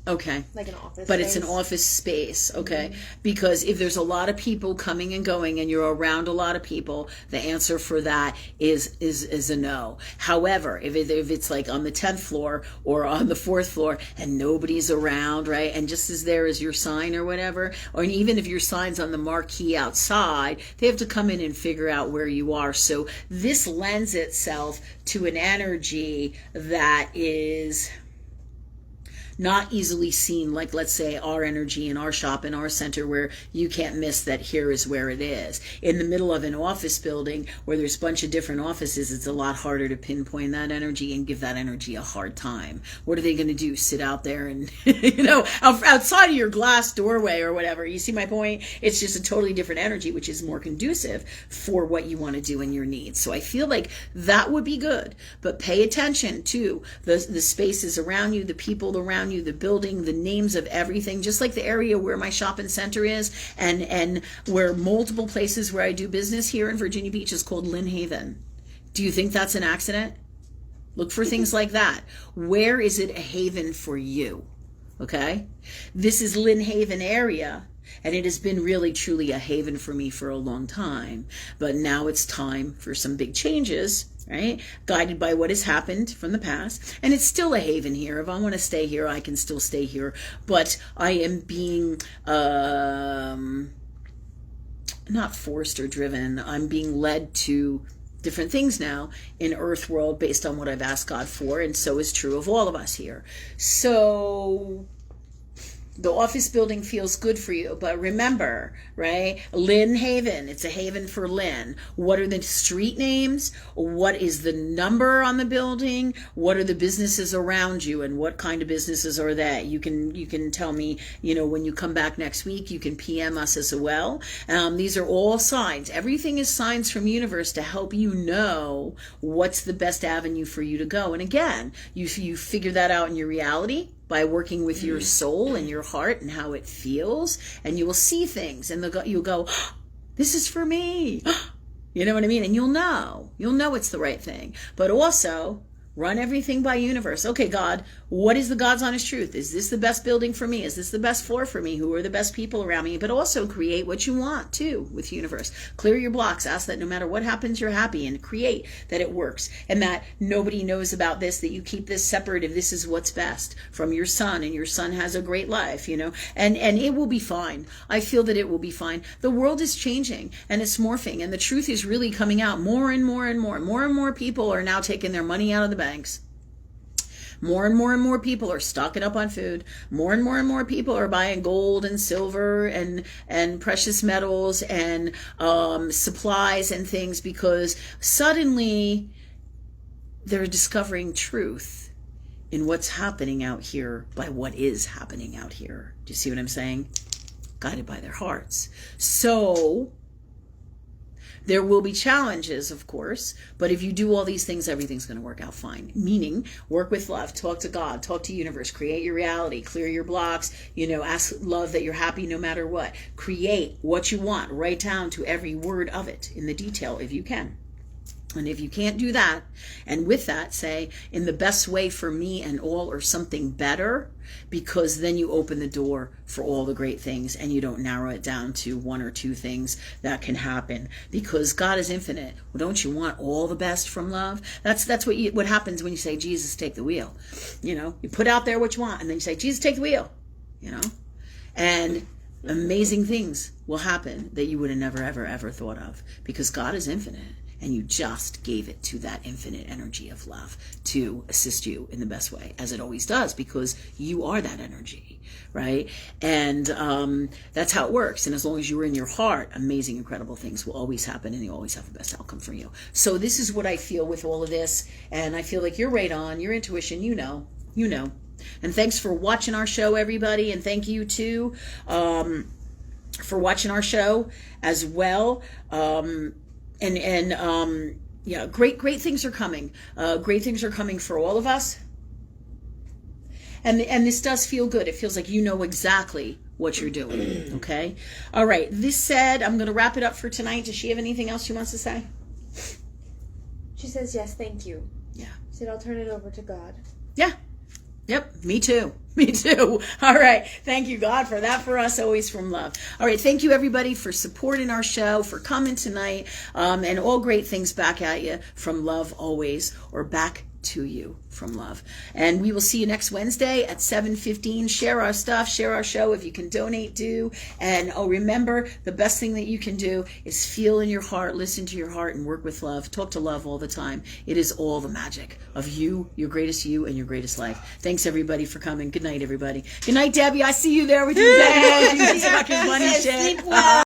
A: Okay.
C: Like an office
A: But
C: space.
A: it's an office space, okay? Because if there's a lot of people coming and going and you're around a lot of people, the answer for that is a no. However, if it's like on the 10th floor or on the 4th floor and nobody's around, right? And just as there is your sign or whatever, or even if your sign's on the marquee outside, they have to come in and figure out where you are. So this lends itself to an energy that is not easily seen, like let's say our energy in our shop, in our center, where you can't miss that here is where it is. In the middle of an office building where there's a bunch of different offices, it's a lot harder to pinpoint that energy and give that energy a hard time. What are they going to do? Sit out there and, outside of your glass doorway or whatever. You see my point? It's just a totally different energy, which is more conducive for what you want to do and your needs. So I feel like that would be good, but pay attention to the spaces around you, the people around you, the building, the names of everything, just like the area where my shopping center is, and where multiple places where I do business here in Virginia Beach is called Lynnhaven. Do you think that's an accident? Look for things like that. Where is it a haven for you? Okay? This is Lynnhaven area, and it has been really truly a haven for me for a long time. But now it's time for some big changes, right? Guided by what has happened from the past. And it's still a haven here. If I want to stay here, I can still stay here. But I am being not forced or driven. I'm being led to different things now in Earth world based on what I've asked God for, and so is true of all of us here. So the office building feels good for you, but remember, right? Lynnhaven, it's a haven for Lynn. What are the street names? What is the number on the building? What are the businesses around you, and what kind of businesses are they? You can tell me, when you come back next week. You can PM us as well. These are all signs. Everything is signs from universe to help you know what's the best avenue for you to go. And again, you figure that out in your reality by working with your soul and your heart and how it feels, and you will see things, and you'll go, oh, this is for me. You know what I mean? And you'll know it's the right thing. But also, run everything by universe. Okay, God, what is the God's honest truth? Is this the best building for me? Is this the best floor for me? Who are the best people around me? But also create what you want too with universe. Clear your blocks. Ask that no matter what happens, you're happy, and create that it works, and that nobody knows about this, that you keep this separate if this is what's best from your son, and your son has a great life, and it will be fine. I feel that it will be fine. The world is changing and it's morphing, and the truth is really coming out more and more and more. More and more people are now taking their money out of the banks. More and more people are stocking up on food. More and more people are buying gold and silver and precious metals and supplies and things, because suddenly they're discovering truth in what's happening out here by what is happening out here. Do you see what I'm saying? Guided by their hearts. So there will be challenges, of course, but if you do all these things, everything's going to work out fine. Meaning, work with love, talk to God, talk to universe, create your reality, clear your blocks, ask love that you're happy no matter what. Create what you want, write down to every word of it in the detail if you can. And if you can't do that, and with that say, in the best way for me and all, or something better, because then you open the door for all the great things, and you don't narrow it down to one or two things that can happen, because God is infinite. Well, don't you want all the best from love? That's what happens when you say, Jesus, take the wheel. You put out there what you want, and then you say, Jesus, take the wheel. And amazing things will happen that you would have never, ever thought of, because God is infinite. And you just gave it to that infinite energy of love to assist you in the best way, as it always does, because you are that energy, right? And that's how it works. And as long as you're in your heart, amazing, incredible things will always happen, and you always have the best outcome for you. So this is what I feel with all of this, and I feel like you're right on. Your intuition, you know. And thanks for watching our show, everybody, and thank you too for watching our show as well. Great things are coming. Great things are coming for all of us. And this does feel good. It feels like you know exactly what you're doing. Okay? All right. This said, I'm going to wrap it up for tonight. Does she have anything else she wants to say?
C: She says, yes, thank you.
A: Yeah.
C: She said, I'll turn it over to God.
A: Yeah. Yep, me too. All right. Thank you, God, for that for us, always from love. All right. Thank you, everybody, for supporting our show, for coming tonight, and all great things back at you from love always, or back to you from love. And we will see you next Wednesday at 7:15. Share our stuff, share our show. If you can donate, do. And remember, the best thing that you can do is feel in your heart, listen to your heart, and work with love. Talk to love all the time. It is all the magic of you, your greatest you, and your greatest life. Thanks, everybody, for coming. Good night, everybody. Good night, Debbie. I see you there with your dad. You fucking funny shit.